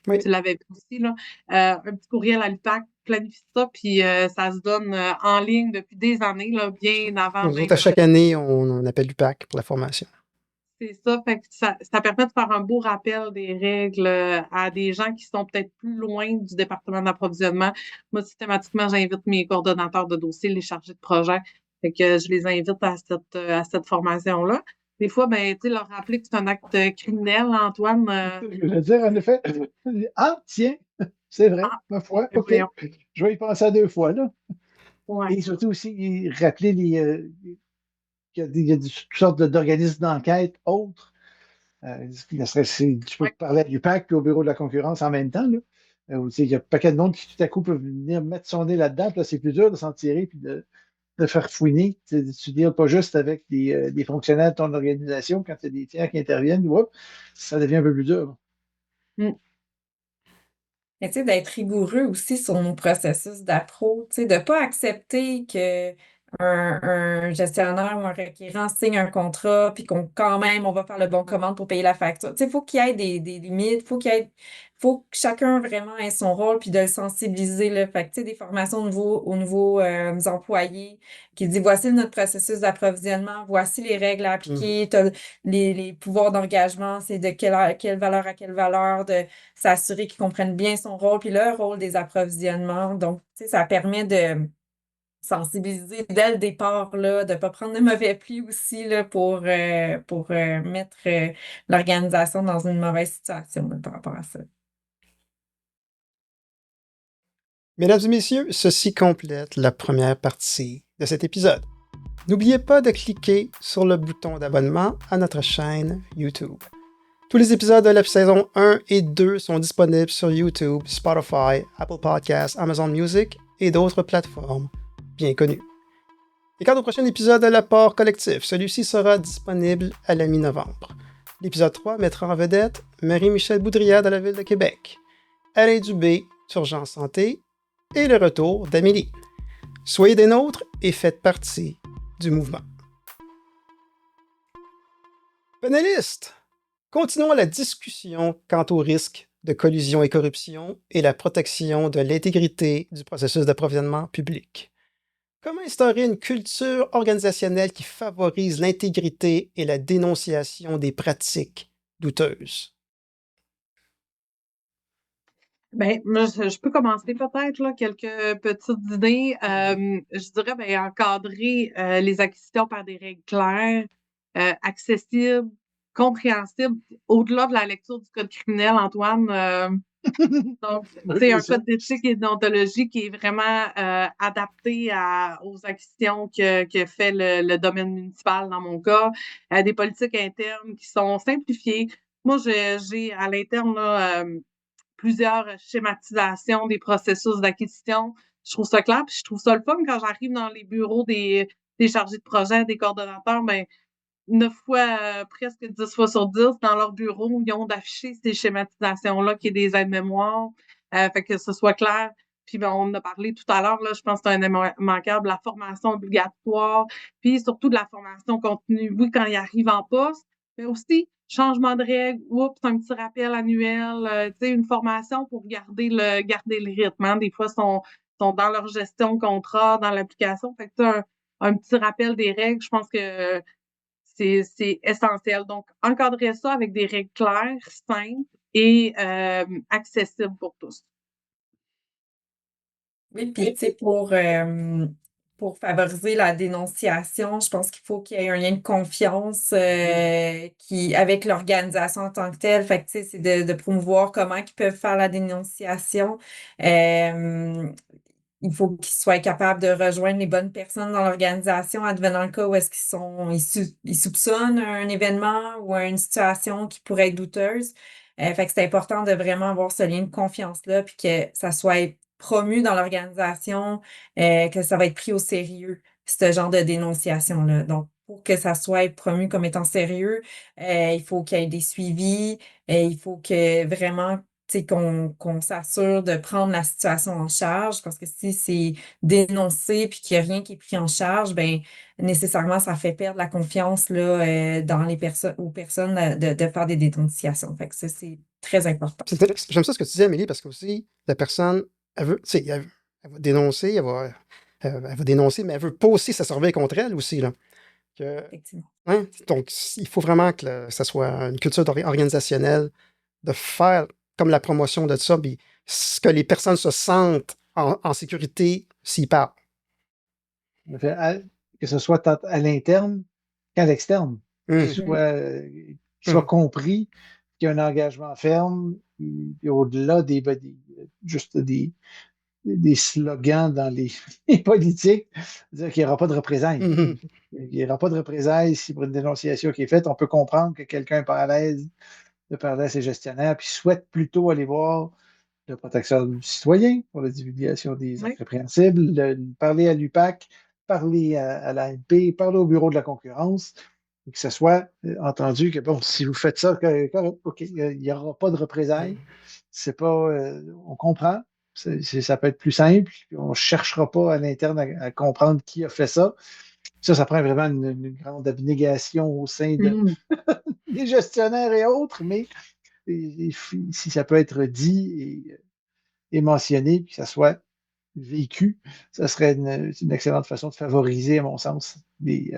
Oui. tu l'avais vu aussi, là. Un petit courriel à l'UPAC, planifie ça, puis ça se donne en ligne depuis des années, là, bien avant Nous autres, à chaque année, on appelle l'UPAC pour la formation. C'est ça, fait que ça permet de faire un beau rappel des règles à des gens qui sont peut-être plus loin du département d'approvisionnement. Moi, systématiquement, j'invite mes coordonnateurs de dossier, les chargés de projet, fait que je les invite à cette formation-là. Des fois, ben, tu sais, leur rappeler que c'est un acte criminel, Antoine. Je veux dire, en effet, tiens, c'est vrai, ma foi, OK. voyons. Je vais y penser à 2 fois, là. Ouais. Et surtout aussi, rappeler qu'il y a toutes sortes d'organismes d'enquête autres. Tu peux parler à l'UPAC et au Bureau de la concurrence en même temps, là. Il y a un paquet de monde qui tout à coup peut venir mettre son nez là-dedans, puis là, c'est plus dur de s'en tirer puis de faire fouiner. Tu ne deals pas juste avec des fonctionnaires de ton organisation quand il y a des tiers qui interviennent, ça devient un peu plus dur. Mais tu sais, d'être rigoureux aussi sur nos processus d'appro, tu sais, de ne pas accepter que un gestionnaire ou un requérant signe un contrat, puis quand même, on va faire le bon commande pour payer la facture. Tu sais, il faut qu'il y ait des limites, faut que chacun vraiment ait son rôle, puis de le sensibiliser, là. Fait que, tu sais, des formations aux nouveaux employés qui disent, voici notre processus d'approvisionnement, voici les règles à appliquer, t'as les pouvoirs d'engagement, c'est de quelle valeur à quelle valeur, de s'assurer qu'ils comprennent bien son rôle, puis le rôle des approvisionnements. Donc, tu sais, ça permet de sensibiliser dès le départ, là, de ne pas prendre de mauvais plis aussi là, pour mettre l'organisation dans une mauvaise situation là, par rapport à ça. Mesdames et messieurs, ceci complète la première partie de cet épisode. n'oubliez pas de cliquer sur le bouton d'abonnement à notre chaîne YouTube. Tous les épisodes de la saison 1 et 2 sont disponibles sur YouTube, Spotify, Apple Podcasts, Amazon Music et d'autres plateformes bien connues. Et quant au prochain épisode de l'Apport collectif, celui-ci sera disponible à la mi-novembre. L'épisode 3 mettra en vedette Marie-Michelle Boudria de la Ville de Québec, Alain Dubé, Urgence Santé et le retour d'Amélie. Soyez des nôtres et faites partie du mouvement. Panélistes, continuons la discussion quant aux risques de collusion et corruption et la protection de l'intégrité du processus d'approvisionnement public. Comment instaurer une culture organisationnelle qui favorise l'intégrité et la dénonciation des pratiques douteuses? Ben, moi, je peux commencer peut-être, là, quelques petites idées. Je dirais, ben, encadrer les acquisitions par des règles claires, accessibles, compréhensibles, au-delà de la lecture du code criminel, Antoine. Donc, Oui, c'est c'est un ça. code d'éthique et de déontologie qui est vraiment adapté aux acquisitions que fait le domaine municipal, dans mon cas, des politiques internes qui sont simplifiées. Moi, j'ai à l'interne là, plusieurs schématisations des processus d'acquisition. Je trouve ça clair, puis je trouve ça le fun quand j'arrive dans les bureaux des chargés de projet, des coordonnateurs, ben 9 fois, presque 10 fois sur 10, dans leur bureau, ils ont d'afficher ces schématisations-là qui est des aides-mémoires, fait que ce soit clair. Puis ben, on en a parlé tout à l'heure, là, je pense que c'est un immanquable, la formation obligatoire, puis surtout de la formation continue. Oui, quand ils arrivent en poste, mais aussi changement de règles, oups, un petit rappel annuel, tu sais, une formation pour garder le rythme, hein. Des fois, sont dans leur gestion de contrat, dans l'application. Fait que tu sais, un petit rappel des règles, je pense que c'est essentiel. Donc, encadrer ça avec des règles claires, simples et accessibles pour tous. Oui, puis tu sais, pour favoriser la dénonciation, je pense qu'il faut qu'il y ait un lien de confiance avec l'organisation en tant que telle. Fait que tu sais, c'est de promouvoir comment ils peuvent faire la dénonciation. Il faut qu'ils soient capables de rejoindre les bonnes personnes dans l'organisation, advenant le cas où est-ce ils soupçonnent un événement ou une situation qui pourrait être douteuse. Fait que c'est important de vraiment avoir ce lien de confiance-là, puis que ça soit promu dans l'organisation, que ça va être pris au sérieux, ce genre de dénonciation-là. Donc, pour que ça soit promu comme étant sérieux, il faut qu'il y ait des suivis, il faut que vraiment qu'on s'assure de prendre la situation en charge, parce que si c'est dénoncé puis qu'il n'y a rien qui est pris en charge, ben nécessairement, ça fait perdre la confiance là, dans aux personnes de faire des dénonciations. Fait que ça, c'est très important. J'aime ça ce que tu dis, Amélie, parce que aussi, la personne, elle veut, tu sais, elle va dénoncer, elle va dénoncer, mais elle veut pas aussi ça surveille contre elle aussi, là. Effectivement. Hein? Donc, il faut vraiment que ça soit une culture organisationnelle de faire comme la promotion de ça, puis que les personnes se sentent en sécurité s'ils parlent. Que ce soit tant à l'interne qu'à l'externe, qu'il soit compris qu'il y a un engagement ferme, et au-delà juste des slogans dans les politiques, c'est-à-dire qu'il n'y aura pas de représailles. Il n'y aura pas de représailles si pour une dénonciation qui est faite, on peut comprendre que quelqu'un n'est pas à l'aise de parler à ses gestionnaires, puis souhaite plutôt aller voir le protecteur du citoyen pour la divulgation des actes répréhensibles, parler à l'UPAC, parler à l'ANP, parler au bureau de la concurrence, et que ce soit entendu que, bon, si vous faites ça, correct, OK, il n'y aura pas de représailles. C'est pas, on comprend, ça peut être plus simple, puis on ne cherchera pas à l'interne à comprendre qui a fait ça. Ça prend vraiment une grande abnégation au sein des gestionnaires et autres, mais si ça peut être dit et mentionné, puis que ça soit vécu, ça serait une excellente façon de favoriser, à mon sens, les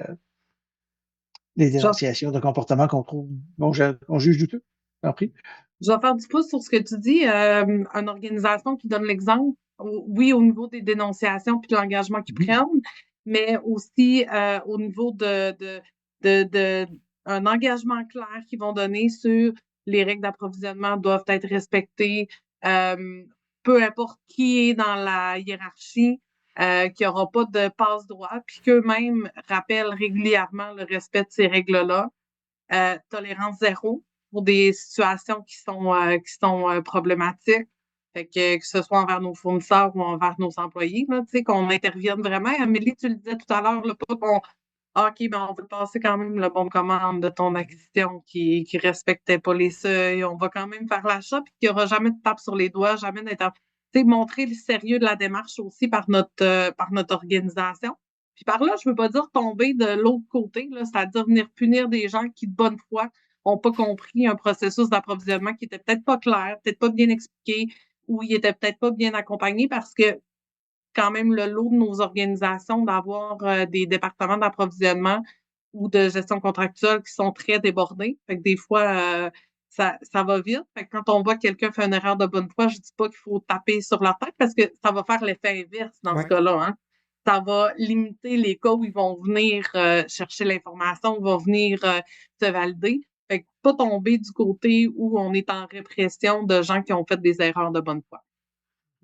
dénonciations de comportements qu'on juge douteux. Compris? Je vais faire du pouce sur ce que tu dis. Une organisation qui donne l'exemple, oui, au niveau des dénonciations puis de l'engagement qu'ils prennent, mais aussi au niveau de un engagement clair qu'ils vont donner sur les règles d'approvisionnement doivent être respectées, peu importe qui est dans la hiérarchie. qu'il n'y aura pas de passe-droit, puis qu'eux-mêmes rappellent régulièrement le respect de ces règles-là. Tolérance zéro pour des situations qui sont problématiques. Fait que ce soit envers nos fournisseurs ou envers nos employés, là, qu'on intervienne vraiment. Amélie, tu le disais tout à l'heure, là, pas qu'on OK, ben on veut passer quand même le bon de commande de ton acquisition qui respectait pas les seuils. On va quand même faire l'achat, puis qu'il n'y aura jamais de tape sur les doigts, jamais d'inter... montrer le sérieux de la démarche aussi par notre organisation. Puis par là, je veux pas dire tomber de l'autre côté, là, c'est-à-dire venir punir des gens qui, de bonne foi, ont pas compris un processus d'approvisionnement qui était peut-être pas clair, peut-être pas bien expliqué, ou il était peut-être pas bien accompagné parce que quand même le lot de nos organisations d'avoir des départements d'approvisionnement ou de gestion contractuelle qui sont très débordés. Fait que des fois, ça va vite. Fait que quand on voit que quelqu'un fait une erreur de bonne foi, je dis pas qu'il faut taper sur la tête parce que ça va faire l'effet inverse dans ce cas-là, hein. Ça va limiter les cas où ils vont venir chercher l'information, ils vont venir se valider. Fait que pas tomber du côté où on est en répression de gens qui ont fait des erreurs de bonne foi.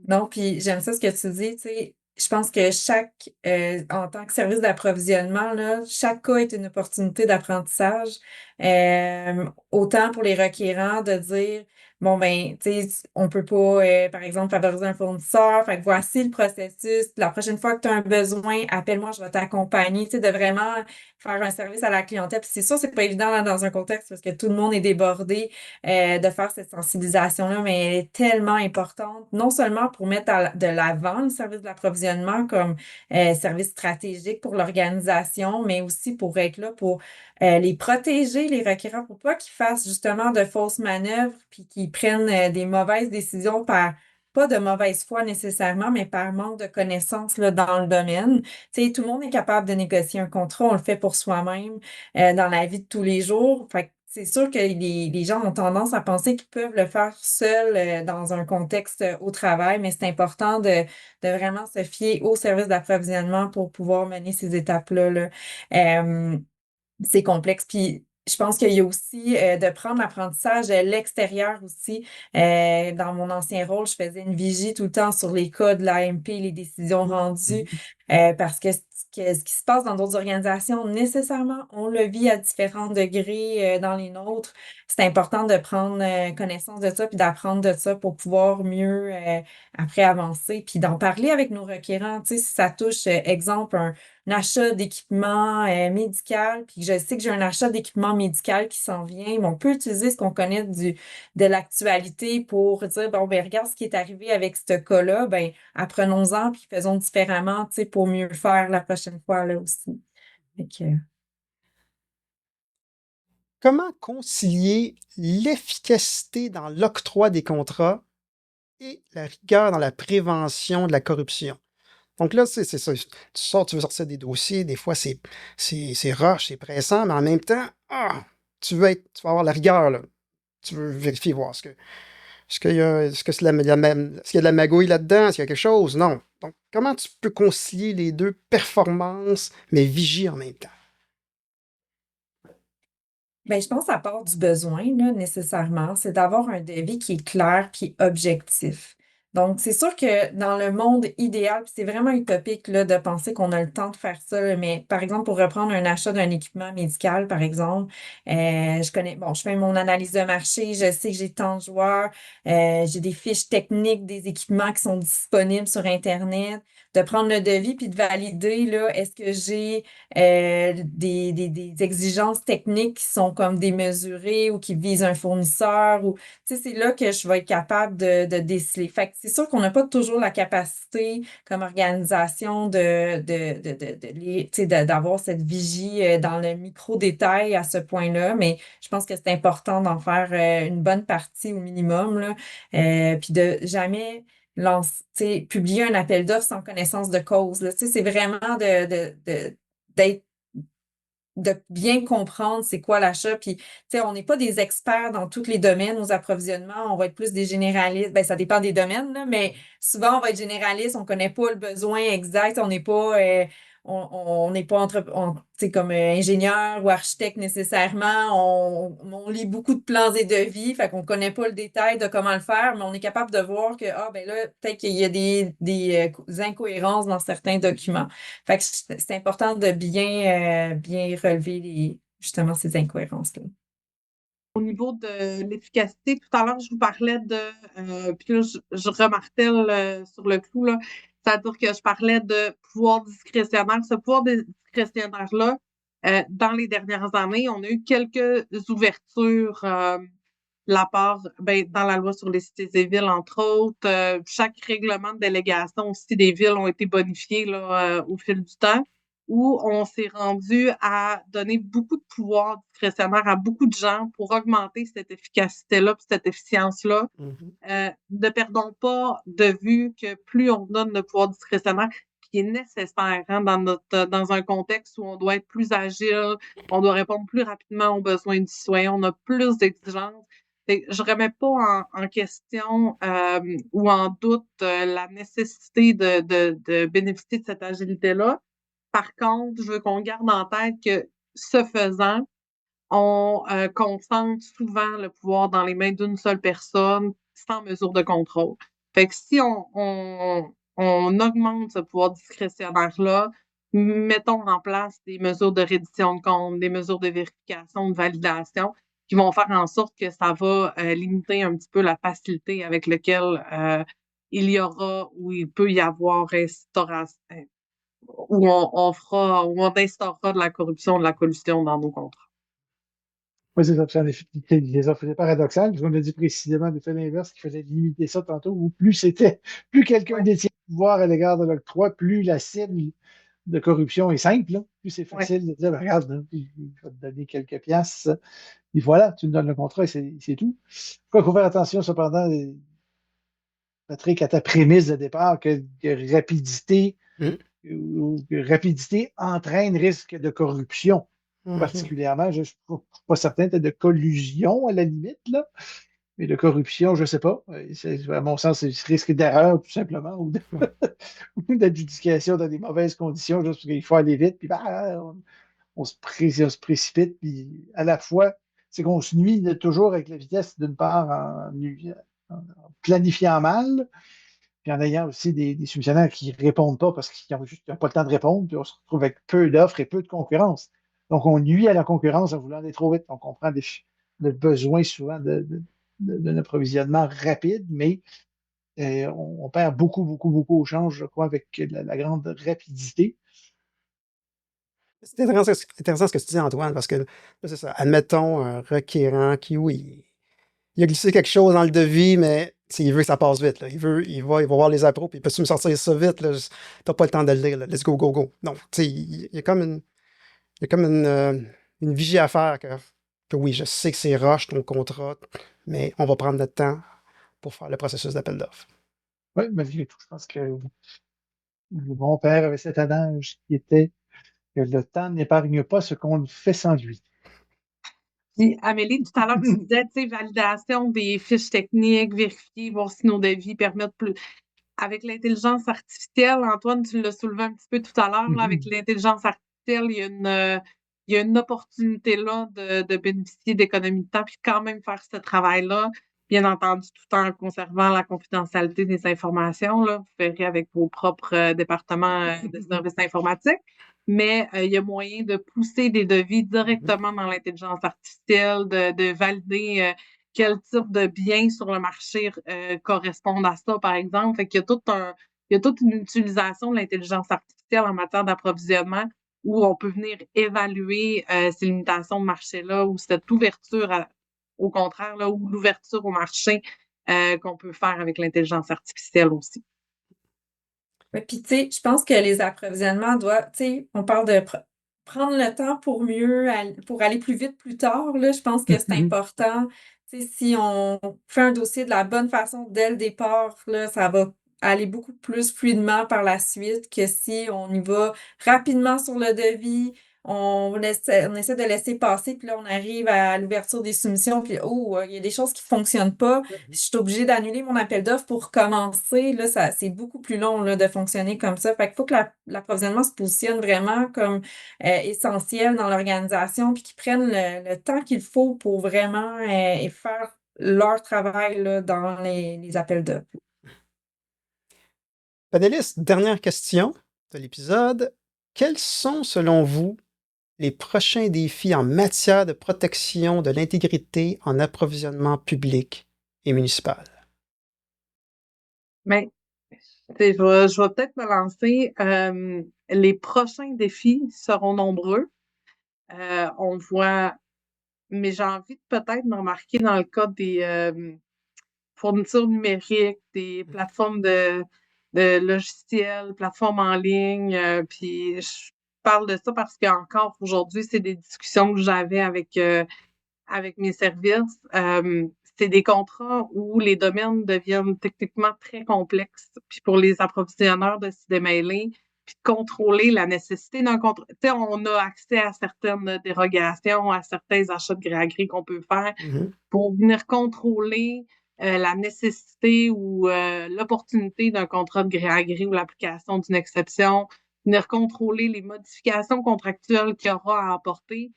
Non, puis j'aime ça ce que tu dis, tu sais, je pense que en tant que service d'approvisionnement, là, chaque cas est une opportunité d'apprentissage. Autant pour les requérants de dire, bon, ben, tu sais, on peut pas, par exemple, favoriser un fournisseur, fait que voici le processus. La prochaine fois que tu as un besoin, appelle-moi, je vais t'accompagner, tu sais, de vraiment faire un service à la clientèle. Puis c'est sûr, c'est pas évident là, dans un contexte parce que tout le monde est débordé de faire cette sensibilisation-là, mais elle est tellement importante, non seulement pour mettre de l'avant le service de l'approvisionnement comme service stratégique pour l'organisation, mais aussi pour être là pour les protéger, les requérants, pour pas qu'ils fassent justement de fausses manœuvres puis qu'ils prennent des mauvaises décisions pas de mauvaise foi nécessairement, mais par manque de connaissances là, dans le domaine. Tu sais, tout le monde est capable de négocier un contrat, on le fait pour soi-même dans la vie de tous les jours. Fait que c'est sûr que les gens ont tendance à penser qu'ils peuvent le faire seuls dans un contexte au travail, mais c'est important de vraiment se fier au service d'approvisionnement pour pouvoir mener ces étapes-là, là. C'est complexe. Puis je pense qu'il y a aussi de prendre l'apprentissage à l'extérieur aussi. Dans mon ancien rôle, je faisais une vigie tout le temps sur les cas de l'AMP, les décisions rendues, parce que ce qui se passe dans d'autres organisations, nécessairement, on le vit à différents degrés dans les nôtres. C'est important de prendre connaissance de ça puis d'apprendre de ça pour pouvoir mieux après avancer, puis d'en parler avec nos requérants. Tu sais, si ça touche, exemple, un achat d'équipement médical, puis je sais que j'ai un achat d'équipement médical qui s'en vient, mais on peut utiliser ce qu'on connaît de l'actualité pour dire, bon, ben regarde ce qui est arrivé avec ce cas-là, ben apprenons-en, puis faisons différemment, tu sais, pour mieux le faire la prochaine fois, là aussi. Fait que, Comment concilier l'efficacité dans l'octroi des contrats et la rigueur dans la prévention de la corruption? Donc là, c'est ça. Tu veux sortir des dossiers, des fois c'est rush, c'est pressant, mais en même temps, tu vas avoir la rigueur, là. Tu veux vérifier, voir est-ce qu'il y a de la magouille là-dedans, est-ce qu'il y a quelque chose? Non. Donc, comment tu peux concilier les deux performances, mais vigier en même temps? ben, je pense que ça part du besoin, là, nécessairement. C'est d'avoir un devis qui est clair puis objectif. Donc, c'est sûr que dans le monde idéal, puis c'est vraiment utopique là, de penser qu'on a le temps de faire ça, là, mais par exemple, pour reprendre un achat d'un équipement médical, par exemple, je fais mon analyse de marché, je sais que j'ai tant de joueurs, j'ai des fiches techniques des équipements qui sont disponibles sur Internet, de prendre le devis puis de valider, là, est-ce que j'ai des exigences techniques qui sont comme démesurées ou qui visent un fournisseur ou tu sais, c'est là que je vais être capable de déceler. Fait que c'est sûr qu'on n'a pas toujours la capacité comme organisation d'avoir cette vigie dans le micro-détail à ce point-là, mais je pense que c'est important d'en faire une bonne partie au minimum, là, puis de jamais publier un appel d'offres sans connaissance de cause. Là. C'est vraiment d'être de bien comprendre c'est quoi l'achat. Puis, tu sais, on n'est pas des experts dans tous les domaines, nos approvisionnements. On va être plus des généralistes. Ben, ça dépend des domaines, là, mais souvent, on va être généraliste. On connaît pas le besoin exact. On n'est pas, on n'est pas comme ingénieur ou architecte nécessairement. On lit beaucoup de plans et devis, fait qu'on connaît pas le détail de comment le faire, mais on est capable de voir que, ben là, peut-être qu'il y a des incohérences dans certains documents. Fait que c'est important de bien relever justement ces incohérences-là. Au niveau de l'efficacité, tout à l'heure, je vous parlais puis là, je remartèle sur le clou, là, c'est-à-dire que je parlais de pouvoir discrétionnaire. Ce pouvoir discrétionnaire-là, dans les dernières années, on a eu quelques ouvertures dans la loi sur les cités et villes, entre autres. Chaque règlement de délégation aussi des villes ont été bonifiés là, au fil du temps, où on s'est rendu à donner beaucoup de pouvoir discrétionnaire à beaucoup de gens pour augmenter cette efficacité-là, cette efficience-là. Ne perdons pas de vue que plus on donne de pouvoir discrétionnaire, qui est nécessaire dans un contexte où on doit être plus agile, on doit répondre plus rapidement aux besoins du citoyen, on a plus d'exigences. Je ne remets pas en question ou en doute la nécessité de bénéficier de cette agilité-là. Par contre, je veux qu'on garde en tête que, ce faisant, on concentre souvent le pouvoir dans les mains d'une seule personne sans mesure de contrôle. Fait que si on augmente ce pouvoir discrétionnaire-là, mettons en place des mesures de reddition de comptes, des mesures de vérification, de validation, qui vont faire en sorte que ça va limiter un petit peu la facilité avec laquelle il y aura ou il peut y avoir où on instaurera de la corruption, de la collusion dans nos contrats. Oui, c'est ça. En effet, les offres étaient paradoxales, parce qu'on a dit précisément de faire l'inverse, qu'il fallait limiter ça tantôt, où plus quelqu'un détient le pouvoir à l'égard de l'octroi, plus la cible de corruption est simple, là. Plus c'est facile de dire, ben, regarde, hein, je vais te donner quelques piastres, et voilà, tu me donnes le contrat et c'est tout. Quoi qu'il faut faire attention, cependant, Patrick, à ta prémisse de départ, que rapidité entraîne risque de corruption. Particulièrement, je ne suis pas certain de collusion à la limite, là, mais de corruption, je ne sais pas. À mon sens, c'est risque d'erreur, tout simplement, ou d'adjudication dans des mauvaises conditions, juste parce qu'il faut aller vite, puis on se précipite, puis à la fois, c'est qu'on se nuit toujours avec la vitesse, d'une part, en planifiant mal, puis en ayant aussi des soumissionnaires qui ne répondent pas parce qu'ils n'ont pas le temps de répondre, puis on se retrouve avec peu d'offres et peu de concurrence. Donc, on nuit à la concurrence en voulant aller trop vite. On comprend le besoin souvent d'un approvisionnement rapide, mais on perd beaucoup, beaucoup, beaucoup au change, je crois, avec la grande rapidité. C'est intéressant ce que tu dis, Antoine, parce que là, c'est ça. Admettons un requérant qui, oui, il a glissé quelque chose dans le devis, mais il veut que ça passe vite. Là. Il va voir les appros, puis peux-tu me sortir ça vite? Tu n'as pas le temps de le lire. Là. Let's go, go, go. Donc, il y a comme une vigie à faire que oui, je sais que c'est rush ton contrat, mais on va prendre notre temps pour faire le processus d'appel d'offres. Oui, malgré tout, je pense que mon père avait cet adage qui était que le temps n'épargne pas ce qu'on fait sans lui. Puis, Amélie, tout à l'heure, tu disais, tu sais, validation des fiches techniques, vérifier, voir si nos devis permettent plus. Avec l'intelligence artificielle, Antoine, tu l'as soulevé un petit peu tout à l'heure, là, avec l'intelligence artificielle, il y a une opportunité là de bénéficier d'économies de temps puis quand même faire ce travail-là, bien entendu, tout en conservant la confidentialité des informations. Là. Vous verrez avec vos propres départements de services informatiques. Mais il y a moyen de pousser des devis directement dans l'intelligence artificielle, de valider quel type de biens sur le marché correspondent à ça, par exemple. Fait qu'il y a toute une utilisation de l'intelligence artificielle en matière d'approvisionnement où on peut venir évaluer ces limitations de marché-là ou cette ouverture, au contraire, là, ou l'ouverture au marché qu'on peut faire avec l'intelligence artificielle aussi. Oui, puis tu sais, je pense que les approvisionnements doivent, tu sais, on parle de prendre le temps pour pour aller plus vite plus tard, là, je pense que c'est important. Tu sais, si on fait un dossier de la bonne façon dès le départ, là, ça va aller beaucoup plus fluidement par la suite que si on y va rapidement sur le devis, on essaie de laisser passer, puis là, on arrive à l'ouverture des soumissions, puis il y a des choses qui fonctionnent pas. Je suis obligée d'annuler mon appel d'offres pour commencer. Là, c'est beaucoup plus long là, de fonctionner comme ça. Fait qu'il faut que l'approvisionnement se positionne vraiment comme essentiel dans l'organisation, puis qu'ils prennent le temps qu'il faut pour vraiment faire leur travail là, dans les appels d'offres. Panélistes, dernière question de l'épisode. Quels sont, selon vous, les prochains défis en matière de protection de l'intégrité en approvisionnement public et municipal? Mais je vais peut-être me lancer. Les prochains défis seront nombreux. On voit, mais j'ai envie de peut-être me remarquer dans le cas des fournitures numériques, des plateformes de logiciels, plateformes en ligne. Puis je parle de ça parce qu'encore aujourd'hui, c'est des discussions que j'avais avec mes services. C'est des contrats où les domaines deviennent techniquement très complexes. Puis pour les approvisionneurs de s'y démêler, puis de contrôler la nécessité d'un contrat. Tu sais, on a accès à certaines dérogations, à certains achats de gré à gré qu'on peut faire pour venir contrôler la nécessité ou l'opportunité d'un contrat de gré à gré ou l'application d'une exception, venir contrôler les modifications contractuelles qu'il y aura à apporter.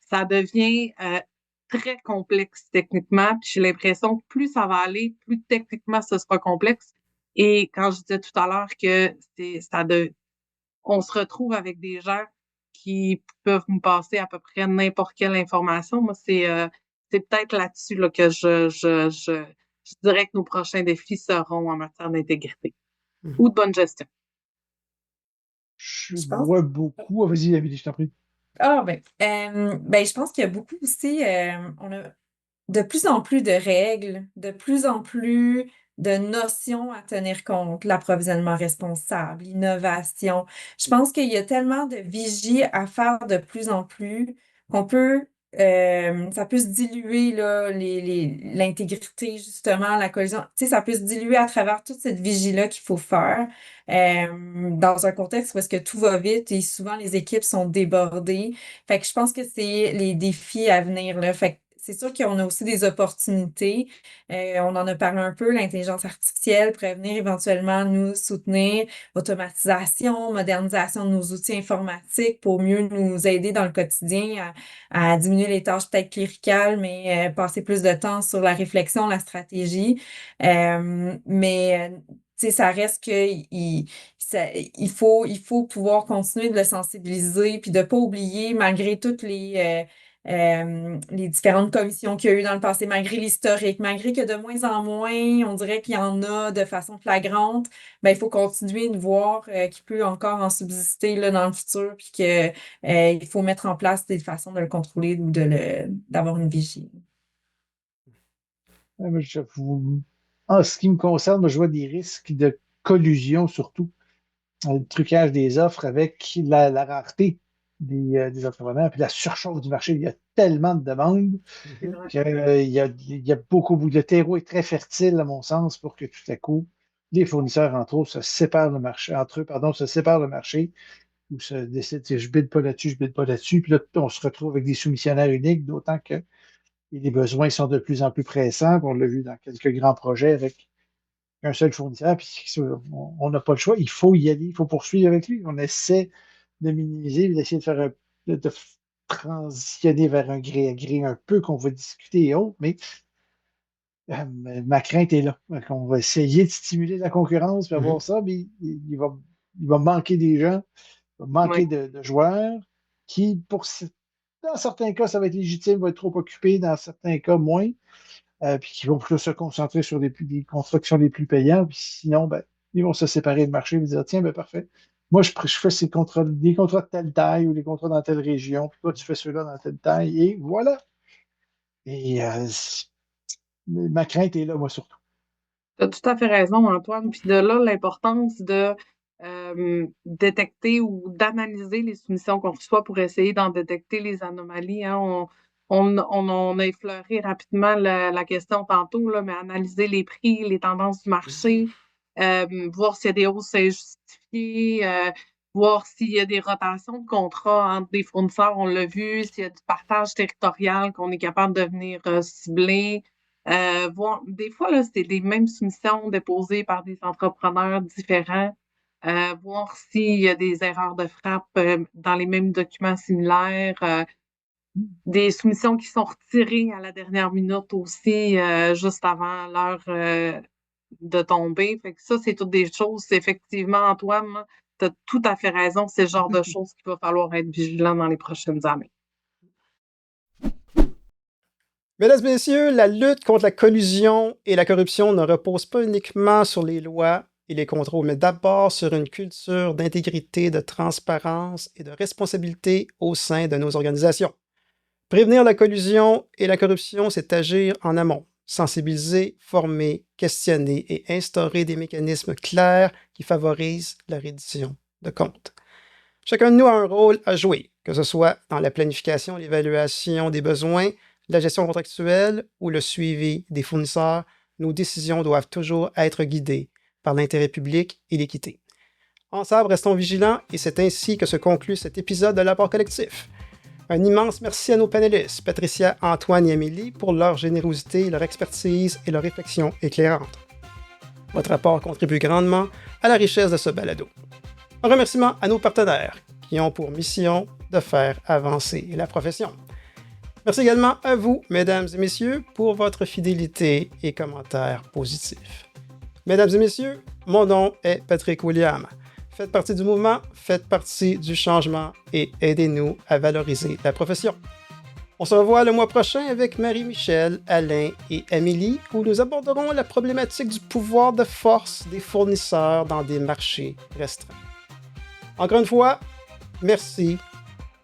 Ça devient très complexe techniquement. Puis j'ai l'impression que plus ça va aller, plus techniquement ce sera complexe. Et quand je disais tout à l'heure que on se retrouve avec des gens qui peuvent nous passer à peu près n'importe quelle information, moi, c'est peut-être là-dessus là, que je dirais que nos prochains défis seront en matière d'intégrité ou de bonne gestion. Je Je pense. vois beaucoup. Ah, vas-y, Amélie, je t'en prie. Je pense qu'il y a beaucoup aussi, on a de plus en plus de règles, de plus en plus de notions à tenir compte, l'approvisionnement responsable, l'innovation. Je pense qu'il y a tellement de vigie à faire de plus en plus qu'on peut, ça peut se diluer, là, l'intégrité, justement, la collision. Tu sais, ça peut se diluer à travers toute cette vigie-là qu'il faut faire, dans un contexte où est-ce que tout va vite et souvent les équipes sont débordées. Fait que je pense que c'est les défis à venir, là. Fait que c'est sûr qu'on a aussi des opportunités. On en a parlé un peu, l'intelligence artificielle pourrait venir éventuellement nous soutenir, automatisation, modernisation de nos outils informatiques pour mieux nous aider dans le quotidien à diminuer les tâches peut-être cléricales, mais passer plus de temps sur la réflexion, la stratégie. Tu sais, ça reste que il faut pouvoir continuer de le sensibiliser puis de pas oublier, malgré toutes les différentes commissions qu'il y a eu dans le passé, malgré l'historique, malgré que de moins en moins, on dirait qu'il y en a de façon flagrante, il faut continuer de voir qu'il peut encore en subsister là, dans le futur, puis que il faut mettre en place des façons de le contrôler ou d'avoir une vigie. En ce qui me concerne, moi, je vois des risques de collusion surtout. Le trucage des offres avec la rareté des entrepreneurs, puis la surchauffe du marché. Il y a tellement de demandes qu'il y a beaucoup. Le terreau est très fertile, à mon sens, pour que tout à coup, les fournisseurs, entre autres, se séparent le marché, ou se décident, je bide pas là-dessus, je bide pas là-dessus. Puis là, on se retrouve avec des soumissionnaires uniques, d'autant que les besoins sont de plus en plus pressants. On l'a vu dans quelques grands projets avec un seul fournisseur, puis on n'a pas le choix, il faut y aller, il faut poursuivre avec lui. On essaie de minimiser, d'essayer de transitionner vers un gré à gré un peu qu'on va discuter et autres, mais ma crainte est là. Donc, on va essayer de stimuler la concurrence, puis avoir ça, mais il va manquer des gens, il va manquer de joueurs qui, dans certains cas, ça va être légitime, vont être trop occupés, dans certains cas, moins. Puis qui vont plutôt se concentrer sur des contrats qui sont les plus payants. Puis sinon, ils vont se séparer du marché et dire tiens, parfait. Moi, je fais des contrats de telle taille ou des contrats dans telle région, puis toi, tu fais ceux-là dans telle taille, et voilà. Et ma crainte est là, moi, surtout. Tu as tout à fait raison, Antoine. Puis de là, l'importance de détecter ou d'analyser les soumissions qu'on reçoit pour essayer d'en détecter les anomalies. Hein. On a effleuré rapidement la question tantôt, là, mais analyser les prix, les tendances du marché, voir s'il y a des hausses injustifiées, voir s'il y a des rotations de contrats entre des fournisseurs, on l'a vu, s'il y a du partage territorial qu'on est capable de venir cibler. Voir, des fois, là, c'est les mêmes soumissions déposées par des entrepreneurs différents. Voir s'il y a des erreurs de frappe dans les mêmes documents similaires. Des soumissions qui sont retirées à la dernière minute aussi, juste avant l'heure de tomber. Fait que ça, c'est toutes des choses. Effectivement, Antoine, tu as tout à fait raison. C'est le genre de choses qu'il va falloir être vigilant dans les prochaines années. Mesdames et messieurs, la lutte contre la collusion et la corruption ne repose pas uniquement sur les lois et les contrôles, mais d'abord sur une culture d'intégrité, de transparence et de responsabilité au sein de nos organisations. Prévenir la collusion et la corruption, c'est agir en amont, sensibiliser, former, questionner et instaurer des mécanismes clairs qui favorisent la reddition de comptes. Chacun de nous a un rôle à jouer, que ce soit dans la planification, l'évaluation des besoins, la gestion contractuelle ou le suivi des fournisseurs. Nos décisions doivent toujours être guidées par l'intérêt public et l'équité. Ensemble, restons vigilants et c'est ainsi que se conclut cet épisode de l'Apport collectif. Un immense merci à nos panélistes, Patricia, Antoine et Amélie, pour leur générosité, leur expertise et leur réflexion éclairante. Votre apport contribue grandement à la richesse de ce balado. Un remerciement à nos partenaires qui ont pour mission de faire avancer la profession. Merci également à vous, mesdames et messieurs, pour votre fidélité et commentaires positifs. Mesdames et messieurs, mon nom est Patrick William. Faites partie du mouvement, faites partie du changement et aidez-nous à valoriser la profession. On se revoit le mois prochain avec Marie-Michel, Alain et Amélie où nous aborderons la problématique du pouvoir de force des fournisseurs dans des marchés restreints. Encore une fois, merci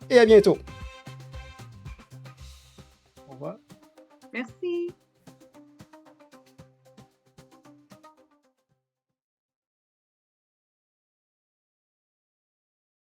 et à bientôt. Au revoir. Merci.